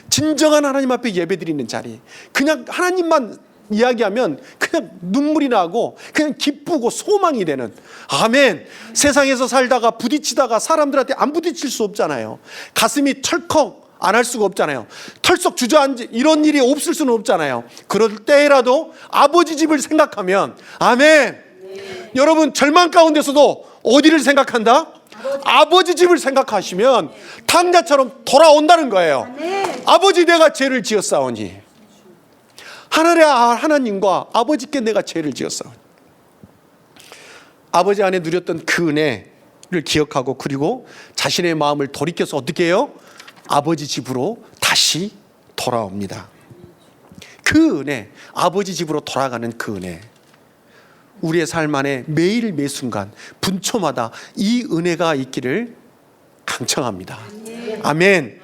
진정한 하나님 앞에 예배드리는 자리, 그냥 하나님만 이야기하면 그냥 눈물이 나고 그냥 기쁘고 소망이 되는, 아멘. 세상에서 살다가 부딪히다가 사람들한테 안 부딪힐 수 없잖아요. 가슴이 철컥 안 할 수가 없잖아요. 털썩 주저앉은 이런 일이 없을 수는 없잖아요. 그럴 때라도 아버지 집을 생각하면, 아멘. 여러분, 절망 가운데서도 어디를 생각한다? 아버지 집을 생각하시면 탕자처럼 돌아온다는 거예요. 아버지, 내가 죄를 지었사오니, 하늘의 하나님과 아버지께 내가 죄를 지었사오니. 아버지 안에 누렸던 그 은혜를 기억하고, 그리고 자신의 마음을 돌이켜서 어떻게 해요? 아버지 집으로 다시 돌아옵니다. 그 은혜, 아버지 집으로 돌아가는 그 은혜, 우리의 삶 안에 매일 매순간 분초마다 이 은혜가 있기를 강청합니다. 아멘.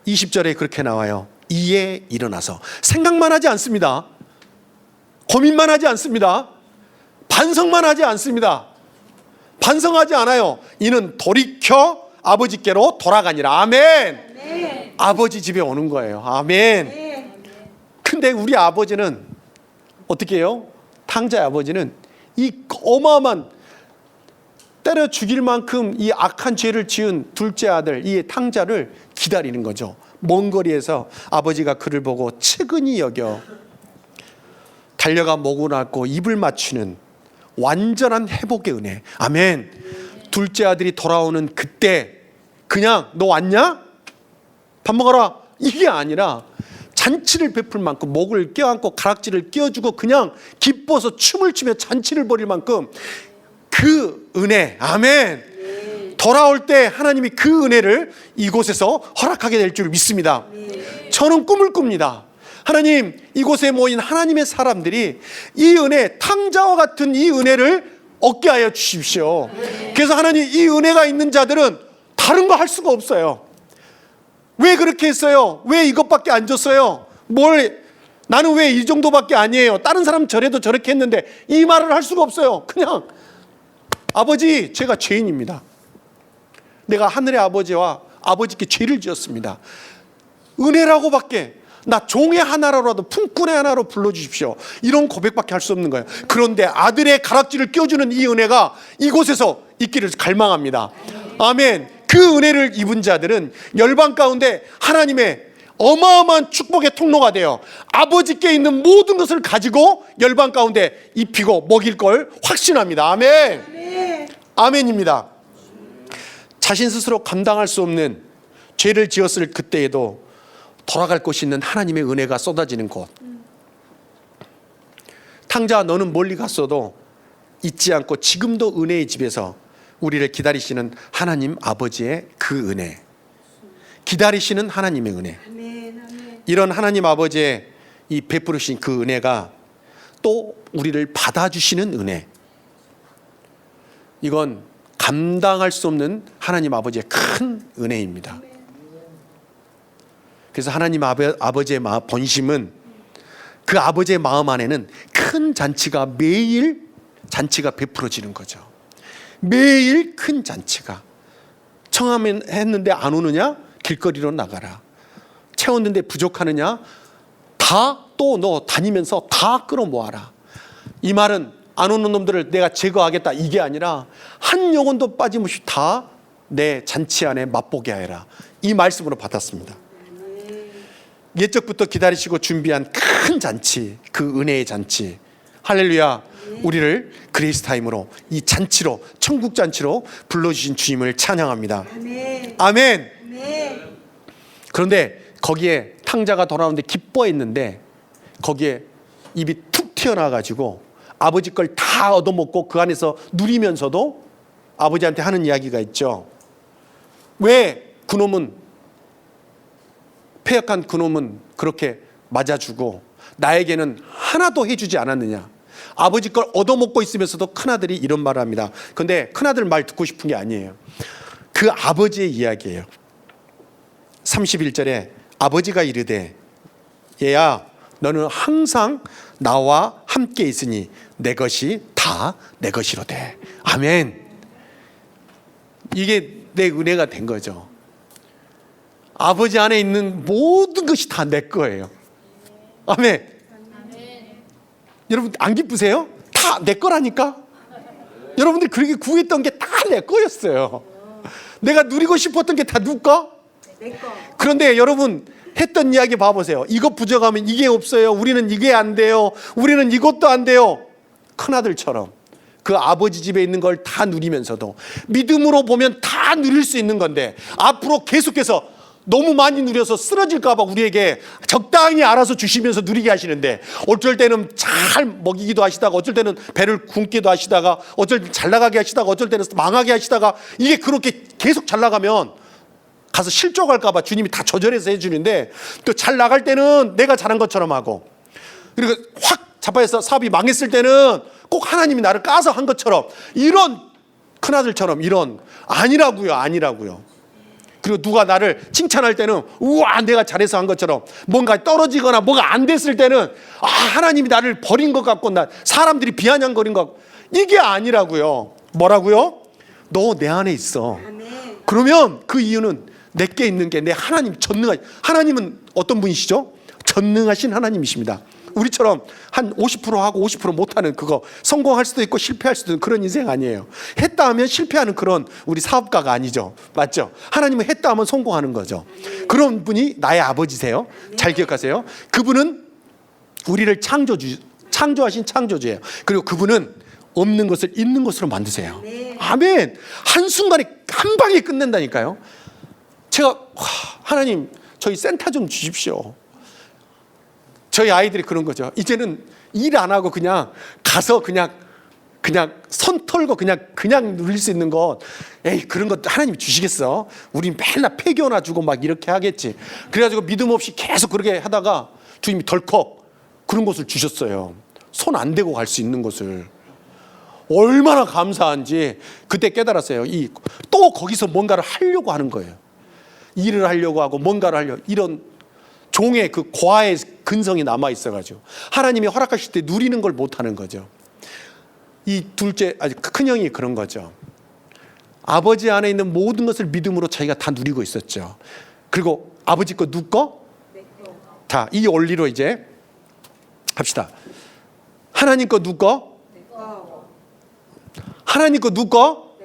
20절에 그렇게 나와요. 이에 일어나서. 생각만 하지 않습니다. 고민만 하지 않습니다. 반성만 하지 않습니다. 반성하지 않아요. 이는 돌이켜 아버지께로 돌아가니라. 아멘. 아버지 집에 오는 거예요. 아멘. 근데 우리 아버지는 어떻게 해요? 탕자의 아버지는 이 어마어마한, 때려 죽일 만큼 이 악한 죄를 지은 둘째 아들, 이 탕자를 기다리는 거죠. 먼 거리에서 아버지가 그를 보고 측은히 여겨 달려가 목을 안고 입을 맞추는 완전한 회복의 은혜. 아멘. 둘째 아들이 돌아오는 그때 그냥 너 왔냐? 밥 먹어라, 이게 아니라 잔치를 베풀 만큼 목을 껴안고 가락지를 끼워주고 그냥 기뻐서 춤을 추며 잔치를 벌일 만큼 그 은혜. 아멘. 돌아올 때 하나님이 그 은혜를 이곳에서 허락하게 될 줄 믿습니다. 저는 꿈을 꿉니다. 하나님, 이곳에 모인 하나님의 사람들이 이 은혜, 탕자와 같은 이 은혜를 얻게 하여 주십시오. 그래서 하나님, 이 은혜가 있는 자들은 다른 거 할 수가 없어요. 왜 그렇게 했어요? 왜 이것밖에 안 줬어요? 나는 왜 이 정도밖에 아니에요? 다른 사람 저래도 저렇게 했는데, 이 말을 할 수가 없어요. 그냥 아버지, 제가 죄인입니다. 내가 하늘의 아버지와 아버지께 죄를 지었습니다. 은혜라고밖에, 나 종의 하나로라도 품꾼의 하나로 불러주십시오. 이런 고백밖에 할 수 없는 거예요. 그런데 아들의 가락지를 껴주는 이 은혜가 이곳에서 있기를 갈망합니다. 아멘. 그 은혜를 입은 자들은 열방 가운데 하나님의 어마어마한 축복의 통로가 되어 아버지께 있는 모든 것을 가지고 열방 가운데 입히고 먹일 걸 확신합니다. 아멘. 아멘입니다. 자신 스스로 감당할 수 없는 죄를 지었을 그때에도 돌아갈 곳이 있는 하나님의 은혜가 쏟아지는 곳. 탕자, 너는 멀리 갔어도 잊지 않고 지금도 은혜의 집에서 우리를 기다리시는 하나님 아버지의 그 은혜, 기다리시는 하나님의 은혜, 이런 하나님 아버지의 이 베푸르신 그 은혜가 또 우리를 받아주시는 은혜, 이건 감당할 수 없는 하나님 아버지의 큰 은혜입니다. 그래서 하나님 아버지의 본심은, 그 아버지의 마음 안에는 큰 잔치가, 매일 잔치가 베풀어지는 거죠. 매일 큰 잔치가. 청하면 했는데 안 오느냐? 길거리로 나가라. 채웠는데 부족하느냐? 다 또 너 다니면서 다 끌어모아라. 이 말은 안 오는 놈들을 내가 제거하겠다 이게 아니라 한 영혼도 빠짐없이 다 내 잔치 안에 맛보게 하여라. 이 말씀으로 받았습니다. 옛적부터 기다리시고 준비한 큰 잔치, 그 은혜의 잔치. 할렐루야. 우리를 그레이스 타임으로, 이 잔치로, 천국 잔치로 불러주신 주님을 찬양합니다. 아멘. 그런데 거기에 탕자가 돌아오는데 기뻐했는데 거기에 입이 툭 튀어나와가지고 아버지 걸 다 얻어먹고 그 안에서 누리면서도 아버지한테 하는 이야기가 있죠. 왜 그놈은, 패역한 그놈은 그렇게 맞아주고 나에게는 하나도 해주지 않았느냐. 아버지 걸 얻어먹고 있으면서도 큰아들이 이런 말을 합니다. 그런데 큰아들 말 듣고 싶은 게 아니에요. 그 아버지의 이야기예요. 31절에 아버지가 이르되 얘야 너는 항상 나와 함께 있으니 내 것이 다 내 것이로되. 아멘. 이게 내 은혜가 된 거죠. 아버지 안에 있는 모든 것이 다 내 거예요. 아멘. 여러분 안 기쁘세요? 다 내 거라니까. 여러분들이 그렇게 구했던 게 다 내 거였어요. 내가 누리고 싶었던 게 다 누구 거? 내 거. 그런데 여러분 했던 이야기 봐보세요. 이것 부족하면 이게 없어요. 우리는 이게 안 돼요. 우리는 이것도 안 돼요. 큰아들처럼 그 아버지 집에 있는 걸 다 누리면서도 믿음으로 보면 다 누릴 수 있는 건데 앞으로 계속해서 너무 많이 누려서 쓰러질까 봐 우리에게 적당히 알아서 주시면서 누리게 하시는데 어쩔 때는 잘 먹이기도 하시다가 어쩔 때는 배를 굶기도 하시다가 어쩔 때 잘 나가게 하시다가 어쩔 때는 망하게 하시다가 이게 그렇게 계속 잘 나가면 가서 실족할까 봐 주님이 다 조절해서 해주는데 또 잘 나갈 때는 내가 잘한 것처럼 하고 그리고 확 자빠져서 사업이 망했을 때는 꼭 하나님이 나를 까서 한 것처럼 이런 큰아들처럼 이런 아니라고요. 그리고 누가 나를 칭찬할 때는 우와 내가 잘해서 한 것처럼 뭔가 떨어지거나 뭐가 안 됐을 때는 아 하나님이 나를 버린 것 같고 나 사람들이 비아냥거린 것 같고 이게 아니라고요. 뭐라고요? 너 내 안에 있어. 그러면 그 이유는 내게 있는 게 내 하나님 전능하신 하나님은 어떤 분이시죠? 전능하신 하나님이십니다. 우리처럼 한 50% 하고 50% 못하는 그거 성공할 수도 있고 실패할 수도 있는 그런 인생 아니에요. 했다 하면 실패하는 그런 우리 사업가가 아니죠. 맞죠? 하나님은 했다 하면 성공하는 거죠. 그런 분이 나의 아버지세요. 잘 기억하세요. 그분은 우리를 창조하신 창조주예요. 그리고 그분은 없는 것을 있는 것으로 만드세요. 아멘. 한순간에 한 방에 끝낸다니까요. 제가 하나님 저희 센터 좀 주십시오. 저희 아이들이 그런 거죠. 이제는 일 안 하고 그냥 가서 그냥 선 털고 그냥 누릴 수 있는 것. 에이 그런 것 하나님이 주시겠어? 우린 맨날 폐교나 주고 막 이렇게 하겠지. 그래가지고 믿음 없이 계속 그렇게 하다가 주님이 덜컥 그런 것을 주셨어요. 손 안 대고 갈 수 있는 것을. 얼마나 감사한지 그때 깨달았어요. 또 거기서 뭔가를 하려고 하는 거예요. 일을 하려고 하고 뭔가를 하려고 이런 종의 그 과의 근성이 남아 있어가지고 하나님이 허락하실 때 누리는 걸 못하는 거죠. 이 둘째 아주 큰 형이 그런 거죠. 아버지 안에 있는 모든 것을 믿음으로 자기가 다 누리고 있었죠. 그리고 아버지 거 누구 거? 자, 이 원리로 이제 합시다. 하나님 거 누구 거? 하나님 거 누구 거?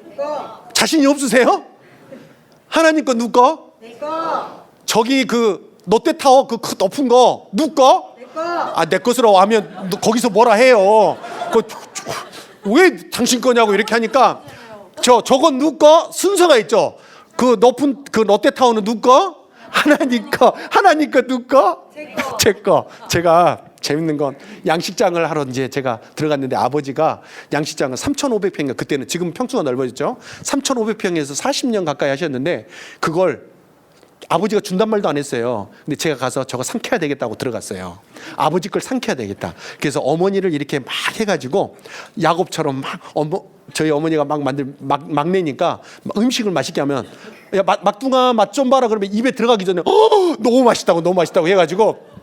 자신이 없으세요? 하나님 거 누구 거? 저기 그 롯데타워 그 높은 거 누구 거? 아, 내 것으로 하면 거기서 뭐라 해요. 왜 당신 거냐고 이렇게 하니까 저건 누구 거? 순서가 있죠. 그 높은 그 롯데타워는 누구 거? 하나님 거 누구 거? 제 거. 제가 재밌는 건 양식장을 하러 이제 제가 들어갔는데 아버지가 양식장을 3,500평인가 그때는 지금 평수가 넓어졌죠. 3,500평에서 40년 가까이 하셨는데 그걸 아버지가 준단 말도 안 했어요. 근데 제가 가서 저거 삼켜야 되겠다고 들어갔어요. 아버지 걸 삼켜야 되겠다. 그래서 어머니를 이렇게 막 해가지고 야곱처럼 막 저희 어머니가 막 내니까 음식을 맛있게 하면 야 막둥아 맛 좀 봐라 그러면 입에 들어가기 전에 너무 맛있다고 해가지고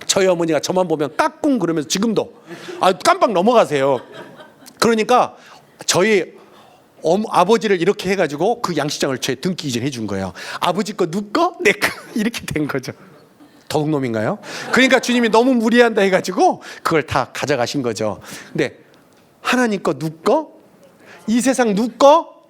저희 어머니가 저만 보면 까꿍 그러면서 지금도 깜빡 넘어가세요. 그러니까 저희 아버지를 이렇게 해가지고 그 양식장을 제 등기 이전해 준 거예요. 아버지 거 누구 거? 내 거 이렇게 된 거죠. 도둑놈인가요? 그러니까 주님이 너무 무리한다 해가지고 그걸 다 가져가신 거죠. 근데 하나님 거 누구 거? 이 세상 누구 거?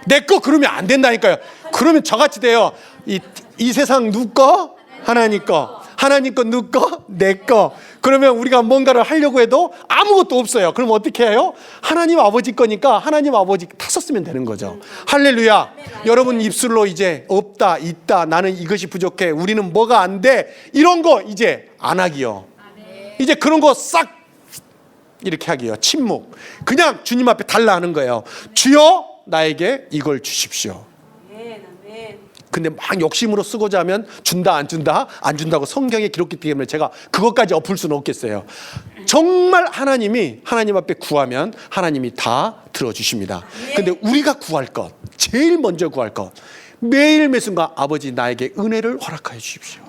내 거. 그러면 안 된다니까요. 그러면 저같이 돼요. 이 세상 누구 거? 하나님 거. 하나님 거 누구 거? 내 거. 그러면 우리가 뭔가를 하려고 해도 아무것도 없어요. 그럼 어떻게 해요? 하나님 아버지 거니까 하나님 아버지 다 썼으면 되는 거죠. 할렐루야. 여러분 입술로 이제 없다, 있다, 나는 이것이 부족해, 우리는 뭐가 안 돼, 이런 거 이제 안 하기요. 이제 그런 거 싹 이렇게 하기요. 침묵. 그냥 주님 앞에 달라 하는 거예요. 주여 나에게 이걸 주십시오. 근데 막 욕심으로 쓰고자 하면 준다 안 준다 안 준다고 성경에 기록했기 때문에 제가 그것까지 엎을 수는 없겠어요. 정말 하나님 앞에 구하면 하나님이 다 들어주십니다. 근데 우리가 구할 것, 제일 먼저 구할 것, 매일 매순간 아버지 나에게 은혜를 허락하여 주십시오.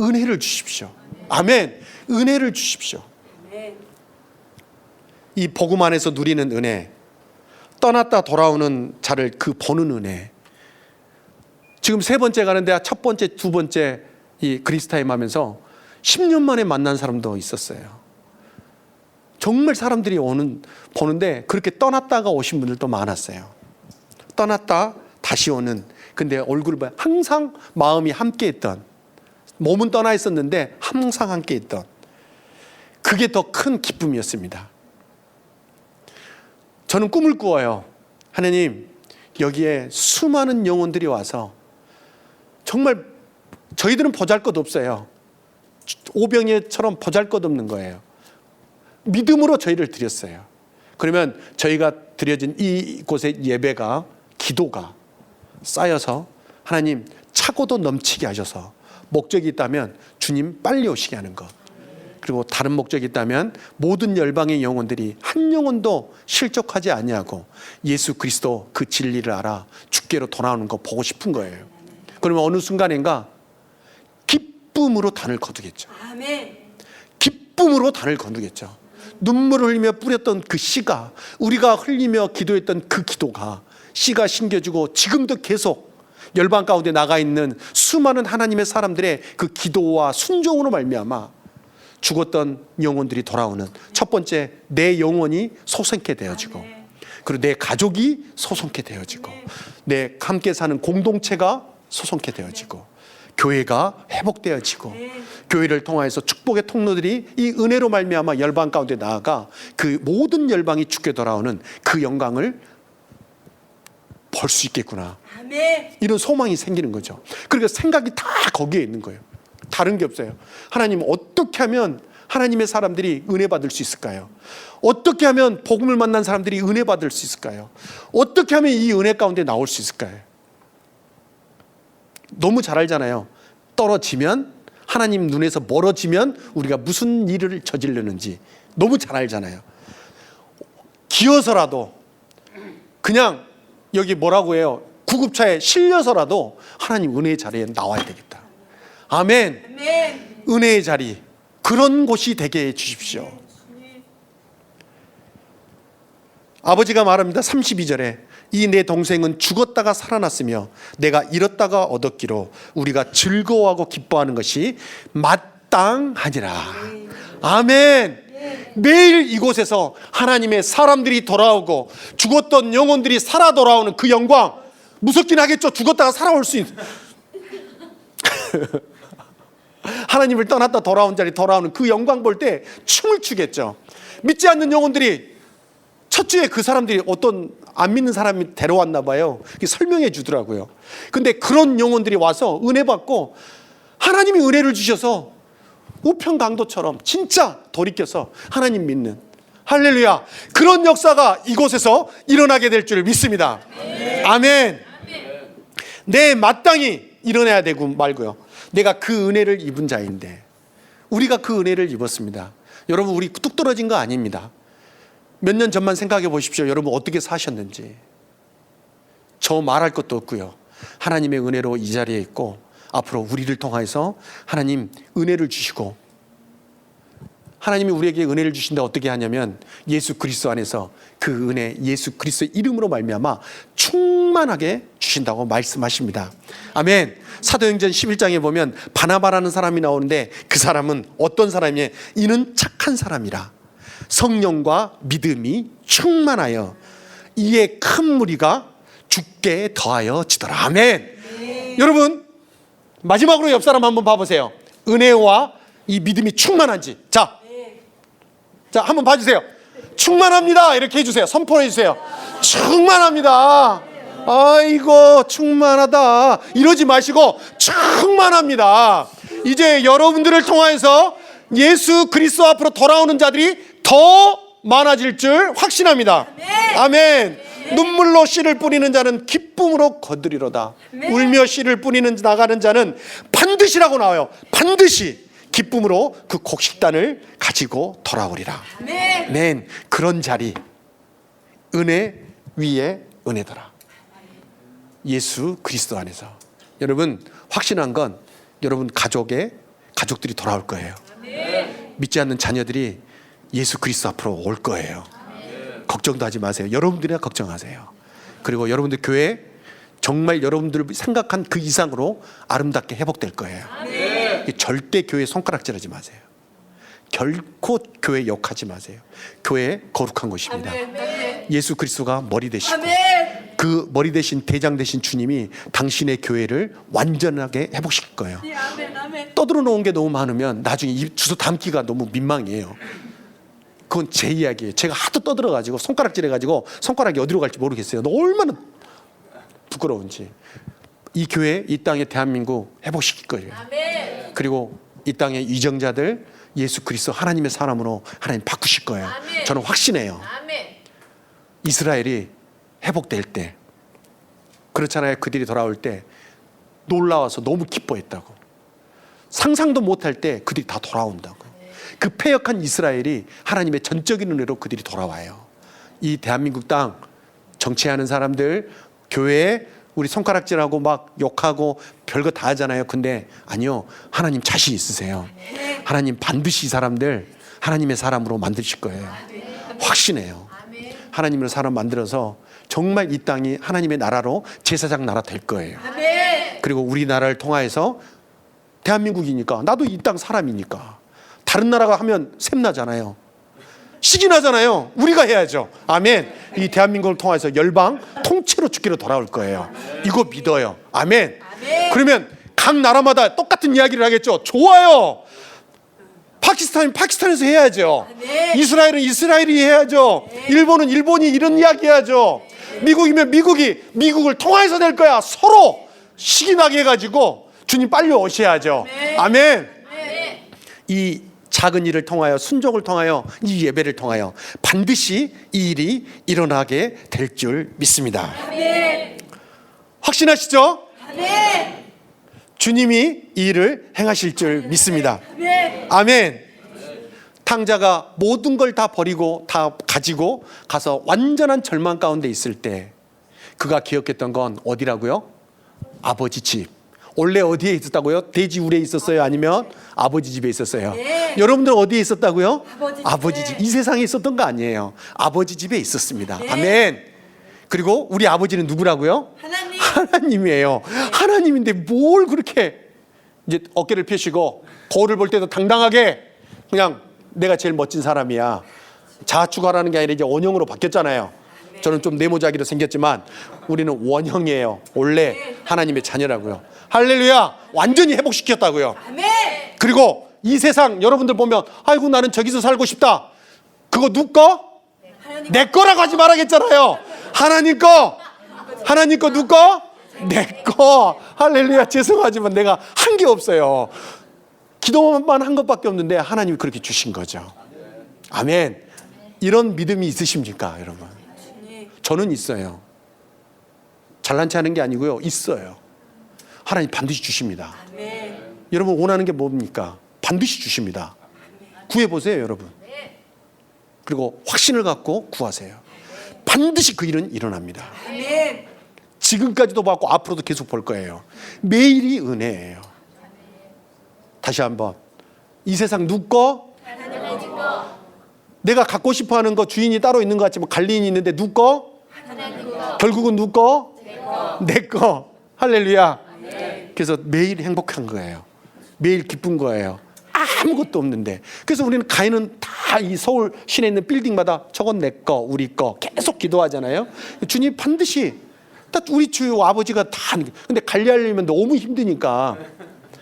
은혜를 주십시오. 아멘. 은혜를 주십시오. 이 복음 안에서 누리는 은혜, 떠났다 돌아오는 자를 그 보는 은혜. 지금 세 번째 가는데 첫 번째, 두 번째 이 그리스타임 하면서 10년 만에 만난 사람도 있었어요. 정말 사람들이 보는데 그렇게 떠났다가 오신 분들도 많았어요. 떠났다 다시 오는, 근데 얼굴을 보면 항상 마음이 함께 있던, 몸은 떠나 있었는데 항상 함께 있던, 그게 더 큰 기쁨이었습니다. 저는 꿈을 꾸어요. 하나님, 여기에 수많은 영혼들이 와서 정말 저희들은 보잘것 없어요. 오병이처럼 보잘것 없는 거예요. 믿음으로 저희를 드렸어요. 그러면 저희가 드려진 이곳의 예배가, 기도가 쌓여서 하나님 차고도 넘치게 하셔서, 목적이 있다면 주님 빨리 오시게 하는 것, 그리고 다른 목적이 있다면 모든 열방의 영혼들이 한 영혼도 실족하지 아니하고 예수 그리스도 그 진리를 알아 주께로 돌아오는 거 보고 싶은 거예요. 그러면 어느 순간인가 기쁨으로 단을 거두겠죠. 아멘. 기쁨으로 단을 거두겠죠. 눈물을 흘리며 뿌렸던 그 씨가, 우리가 흘리며 기도했던 그 기도가 씨가 심겨지고 지금도 계속 열방 가운데 나가 있는 수많은 하나님의 사람들의 그 기도와 순종으로 말미암아 죽었던 영혼들이 돌아오는, 첫 번째 내 영혼이 소생케 되어지고, 그리고 내 가족이 소생케 되어지고, 내 함께 사는 공동체가 소생케 되어지고, 교회가 회복되어지고, 교회를 통하여서 축복의 통로들이 이 은혜로 말미암아 열방 가운데 나아가 그 모든 열방이 주께 돌아오는 그 영광을 볼 수 있겠구나. 아멘. 이런 소망이 생기는 거죠. 그러니까 생각이 다 거기에 있는 거예요. 다른 게 없어요. 하나님, 어떻게 하면 하나님의 사람들이 은혜 받을 수 있을까요? 어떻게 하면 복음을 만난 사람들이 은혜 받을 수 있을까요? 어떻게 하면 이 은혜 가운데 나올 수 있을까요? 너무 잘 알잖아요. 떨어지면, 하나님 눈에서 멀어지면 우리가 무슨 일을 저지르는지 너무 잘 알잖아요. 기어서라도, 그냥 여기 뭐라고 해요? 구급차에 실려서라도 하나님 은혜의 자리에 나와야 되겠다. 아멘. 아멘. 은혜의 자리, 그런 곳이 되게 해 주십시오. 아버지가 말합니다. 32절에 이 내 동생은 죽었다가 살아났으며 내가 잃었다가 얻었기로 우리가 즐거워하고 기뻐하는 것이 마땅하니라. 아멘. 매일 이곳에서 하나님의 사람들이 돌아오고 죽었던 영혼들이 살아 돌아오는 그 영광, 무섭긴 하겠죠. 죽었다가 살아올 수 있는 하나님을 떠났다 돌아온 자리 돌아오는 그 영광 볼 때 춤을 추겠죠. 믿지 않는 영혼들이, 첫 주에 그 사람들이 어떤 안 믿는 사람이 데려왔나 봐요. 설명해 주더라고요. 근데 그런 영혼들이 와서 은혜 받고 하나님이 은혜를 주셔서 우편강도처럼 진짜 돌이켜서 하나님 믿는, 할렐루야, 그런 역사가 이곳에서 일어나게 될 줄 믿습니다. 아멘. 내 마땅히 일어나야 되고 말고요. 내가 그 은혜를 입은 자인데, 우리가 그 은혜를 입었습니다. 여러분, 우리 뚝 떨어진 거 아닙니다. 몇 년 전만 생각해 보십시오. 여러분 어떻게 사셨는지. 저 말할 것도 없고요. 하나님의 은혜로 이 자리에 있고, 앞으로 우리를 통하여서 하나님 은혜를 주시고 하나님이 우리에게 은혜를 주신다. 어떻게 하냐면 예수 그리스도 안에서 그 은혜, 예수 그리스도의 이름으로 말미암아 충만하게 주신다고 말씀하십니다. 아멘. 사도행전 11장에 보면 바나바라는 사람이 나오는데 그 사람은 어떤 사람이에요? 이는 착한 사람이라 성령과 믿음이 충만하여 이에 큰 무리가 죽게 더하여 지더라. 아멘. 여러분 마지막으로 옆 사람 한번 봐보세요. 은혜와 이 믿음이 충만한지. 자, 한번 봐주세요. 충만합니다. 이렇게 해주세요. 선포해 주세요. 충만합니다. 아이고 충만하다 이러지 마시고 충만합니다. 이제 여러분들을 통하여서 예수 그리스도 앞으로 돌아오는 자들이 더 많아질 줄 확신합니다. 아멘. 눈물로 씨를 뿌리는 자는 기쁨으로 거두리로다. 울며 씨를 뿌리는 나가는 자는 반드시라고 나와요. 반드시 기쁨으로 그 곡식단을 가지고 돌아오리라. 아멘. 그런 자리, 은혜 위에 은혜더라. 예수 그리스도 안에서. 여러분 확신한 건 여러분 가족들이 돌아올 거예요. 믿지 않는 자녀들이 예수 그리스도 앞으로 올 거예요. 걱정도 하지 마세요. 여러분들이나 걱정하세요. 그리고 여러분들 교회 정말 여러분들 생각한 그 이상으로 아름답게 회복될 거예요. 절대 교회 손가락질하지 마세요. 결코 교회 욕하지 마세요. 교회 거룩한 곳입니다. 예수 그리스도가 머리 되시고 그 머리 되신 대장 되신 주님이 당신의 교회를 완전하게 회복시킬 거예요. 떠들어 놓은 게 너무 많으면 나중에 입 주워 담기가 너무 민망해요. 그건 제 이야기예요. 제가 하도 떠들어가지고 손가락질해가지고 손가락이 어디로 갈지 모르겠어요. 너 얼마나 부끄러운지. 이 교회, 이 땅의 대한민국 회복시킬 거예요. 그리고 이 땅의 이정자들 예수 그리스도 하나님의 사람으로 하나님 바꾸실 거예요. 저는 확신해요. 이스라엘이 회복될 때, 그렇잖아요. 그들이 돌아올 때 놀라워서 너무 기뻐했다고. 상상도 못할 때 그들이 다 돌아온다고. 그 패역한 이스라엘이 하나님의 전적인 은혜로 그들이 돌아와요. 이 대한민국 땅 정치하는 사람들, 교회에 우리 손가락질하고 막 욕하고 별거 다 하잖아요. 근데 아니요, 하나님 자신 있으세요. 하나님 반드시 이 사람들 하나님의 사람으로 만드실 거예요. 확신해요. 하나님으로 사람 만들어서 정말 이 땅이 하나님의 나라로 제사장 나라 될 거예요. 그리고 우리나라를 통하여서 대한민국이니까 나도 이 땅 사람이니까 다른 나라가 하면 샘나잖아요. 시기 나잖아요. 우리가 해야죠. 아멘. 이 대한민국을 통해서 열방 통째로 주기로 돌아올 거예요. 이거 믿어요. 아멘. 그러면 각 나라마다 똑같은 이야기를 하겠죠. 좋아요. 파키스탄은 파키스탄에서 해야죠. 이스라엘은 이스라엘이 해야죠. 일본은 일본이 이런 이야기 해야죠. 미국이면 미국을 통해서 될 거야. 서로 시기 나게 해가지고 주님 빨리 오셔야죠. 아멘. 이 작은 일을 통하여, 순종을 통하여, 이 예배를 통하여 반드시 이 일이 일어나게 될 줄 믿습니다. 확신하시죠? 주님이 이 일을 행하실 줄 믿습니다. 아멘. 탕자가 모든 걸 다 버리고 다 가지고 가서 완전한 절망 가운데 있을 때 그가 기억했던 건 어디라고요? 아버지 집. 원래 어디에 있었다고요? 돼지 우리에 있었어요? 아니면 아버지 집에 있었어요? 여러분들 어디에 있었다고요? 아버지 집. 이 세상에 있었던 거 아니에요. 아버지 집에 있었습니다. 아멘. 그리고 우리 아버지는 누구라고요? 하나님이에요. 하나님인데 뭘 그렇게 이제 어깨를 펴시고 거울을 볼 때도 당당하게 그냥 내가 제일 멋진 사람이야. 자아추구하라는 게 아니라 이제 원형으로 바뀌었잖아요. 저는 좀 네모자기로 생겼지만 우리는 원형이에요. 원래 하나님의 자녀라고요. 할렐루야. 완전히 회복시켰다고요. 그리고 이 세상 여러분들 보면 아이고 나는 저기서 살고 싶다. 그거 누구 거? 내 거라고 하지 말아야겠잖아요. 하나님 거. 하나님 거 누구 거? 내 거. 할렐루야. 죄송하지만 내가 한 게 없어요. 기도만 한 것밖에 없는데 하나님이 그렇게 주신 거죠. 아멘. 이런 믿음이 있으십니까 여러분? 저는 있어요. 잘난 체 하는 게 아니고요. 있어요. 하나님 반드시 주십니다. 여러분 원하는 게 뭡니까? 반드시 주십니다. 구해보세요 여러분. 그리고 확신을 갖고 구하세요. 반드시 그 일은 일어납니다. 지금까지도 봤고 앞으로도 계속 볼 거예요. 매일이 은혜예요. 다시 한번 이 세상 누구 거? 내가 갖고 싶어하는 거 주인이 따로 있는 것 같지만 관리인이 있는데 누구 거? 결국은 누구 거? 내 거. 할렐루야. 그래서 매일 행복한 거예요. 매일 기쁜 거예요. 아무것도 없는데. 그래서 우리는 가인은 다 이 서울 시내에 있는 빌딩마다 저건 내 거, 우리 거 계속 기도하잖아요. 주님 반드시 딱 우리 주 아버지가 다. 근데 관리하려면 너무 힘드니까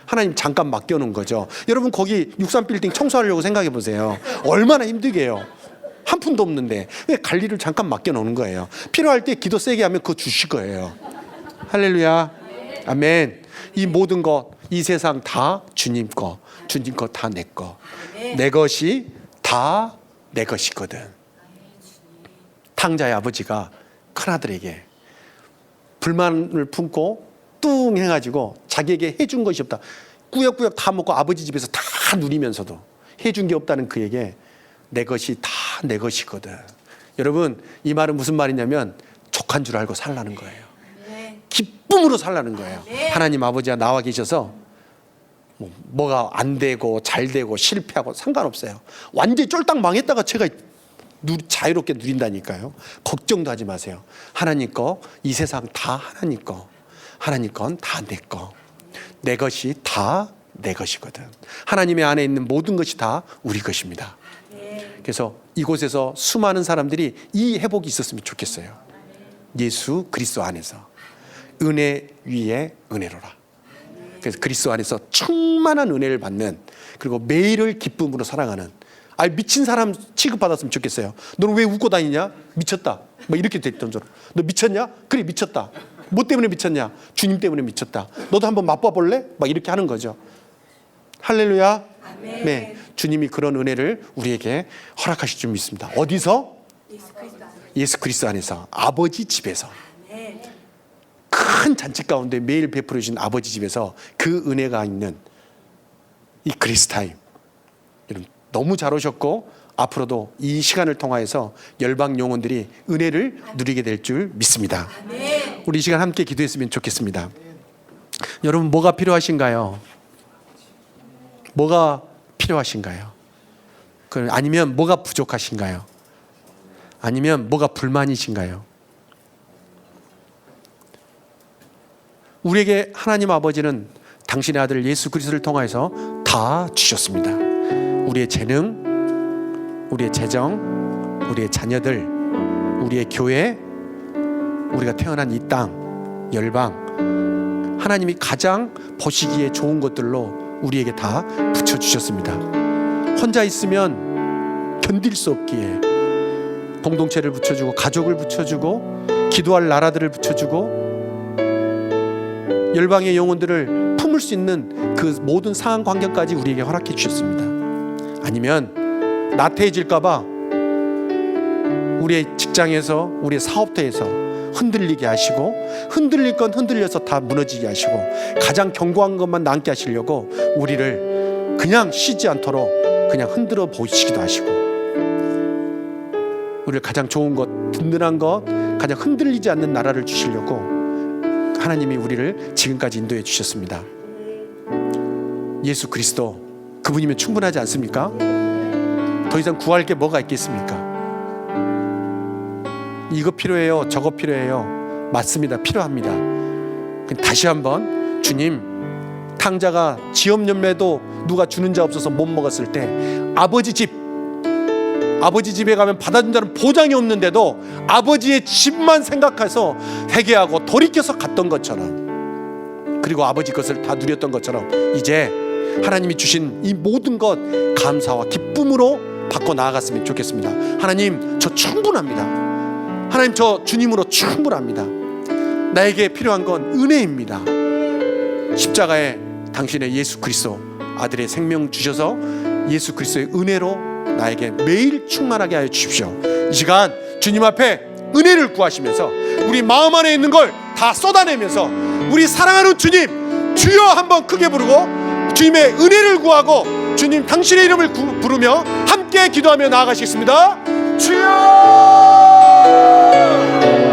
하나님 잠깐 맡겨놓은 거죠. 여러분 거기 63 빌딩 청소하려고 생각해 보세요. 얼마나 힘들게요. 한 푼도 없는데 관리를 잠깐 맡겨놓는 거예요. 필요할 때 기도 세게 하면 그거 주실 거예요. 할렐루야. 아멘. 이 모든 것, 이 세상 다 주님 거, 주님 거 다 내 거. 내 것이 다 내 것이거든. 탕자의 아버지가 큰아들에게 불만을 품고 뚱 해가지고 자기에게 해준 것이 없다. 꾸역꾸역 다 먹고 아버지 집에서 다 누리면서도 해준 게 없다는 그에게 내 것이 다 내 것이거든. 여러분 이 말은 무슨 말이냐면 족한 줄 알고 살라는 거예요. 기쁨으로 살라는 거예요. 하나님 아버지가 나와 계셔서 뭐가 안 되고 잘 되고 실패하고 상관없어요. 완전히 쫄딱 망했다가 제가 자유롭게 누린다니까요. 걱정도 하지 마세요. 하나님 거, 이 세상 다 하나님 거. 하나님 건 다 내 거. 내 것이 다 내 것이거든. 하나님의 안에 있는 모든 것이 다 우리 것입니다. 그래서 이곳에서 수많은 사람들이 이 회복이 있었으면 좋겠어요. 예수 그리스도 안에서 은혜 위에 은혜로라. 그래서 그리스도 안에서 충만한 은혜를 받는, 그리고 매일을 기쁨으로 살아가는, 미친 사람 취급받았으면 좋겠어요. 너는 왜 웃고 다니냐? 미쳤다. 뭐 이렇게 됐던 줄. 너 미쳤냐? 그래 미쳤다. 뭐 때문에 미쳤냐? 주님 때문에 미쳤다. 너도 한번 맛봐볼래? 막 이렇게 하는 거죠. 할렐루야. 아멘. 네, 주님이 그런 은혜를 우리에게 허락하실 줄 믿습니다. 어디서? 예수 그리스도 안에서, 아버지 집에서. 큰 잔치 가운데 매일 베풀어 주신 아버지 집에서 그 은혜가 있는 이 그리스 타임, 여러분 너무 잘 오셨고 앞으로도 이 시간을 통하여서 열방 영혼들이 은혜를 누리게 될 줄 믿습니다. 우리 이 시간 함께 기도했으면 좋겠습니다. 여러분 뭐가 필요하신가요? 뭐가 필요하신가요? 아니면 뭐가 부족하신가요? 아니면 뭐가 불만이신가요? 우리에게 하나님 아버지는 당신의 아들 예수 그리스도를 통하여서 다 주셨습니다. 우리의 재능, 우리의 재정, 우리의 자녀들, 우리의 교회, 우리가 태어난 이 땅, 열방, 하나님이 가장 보시기에 좋은 것들로 우리에게 다 붙여주셨습니다. 혼자 있으면 견딜 수 없기에 공동체를 붙여주고, 가족을 붙여주고, 기도할 나라들을 붙여주고, 열방의 영혼들을 품을 수 있는 그 모든 상황 환경까지 우리에게 허락해 주셨습니다. 아니면 나태해질까봐 우리의 직장에서, 우리의 사업터에서 흔들리게 하시고, 흔들릴 건 흔들려서 다 무너지게 하시고, 가장 견고한 것만 남게 하시려고 우리를 그냥 쉬지 않도록 그냥 흔들어 보시기도 하시고, 우리를 가장 좋은 것, 든든한 것, 가장 흔들리지 않는 나라를 주시려고 하나님이 우리를 지금까지 인도해 주셨습니다. 예수 그리스도 그분이면 충분하지 않습니까? 더 이상 구할 게 뭐가 있겠습니까? 이거 필요해요, 저거 필요해요. 맞습니다. 필요합니다. 다시 한번 주님, 탕자가 지업열매도 누가 주는 자 없어서 못 먹었을 때 아버지 집에 가면 받아준 자는 보장이 없는데도 아버지의 집만 생각해서 회개하고 돌이켜서 갔던 것처럼, 그리고 아버지 것을 다 누렸던 것처럼, 이제 하나님이 주신 이 모든 것 감사와 기쁨으로 받고 나아갔으면 좋겠습니다. 하나님, 저 충분합니다. 하나님, 저 주님으로 충분합니다. 나에게 필요한 건 은혜입니다. 십자가에 당신의 예수 그리스도 아들의 생명 주셔서 예수 그리스도의 은혜로 나에게 매일 충만하게 하여 주십시오. 이 시간 주님 앞에 은혜를 구하시면서 우리 마음 안에 있는 걸 다 쏟아내면서 우리 사랑하는 주님, 주여 한번 크게 부르고 주님의 은혜를 구하고 주님 당신의 이름을 부르며 함께 기도하며 나아가시겠습니다. 주여!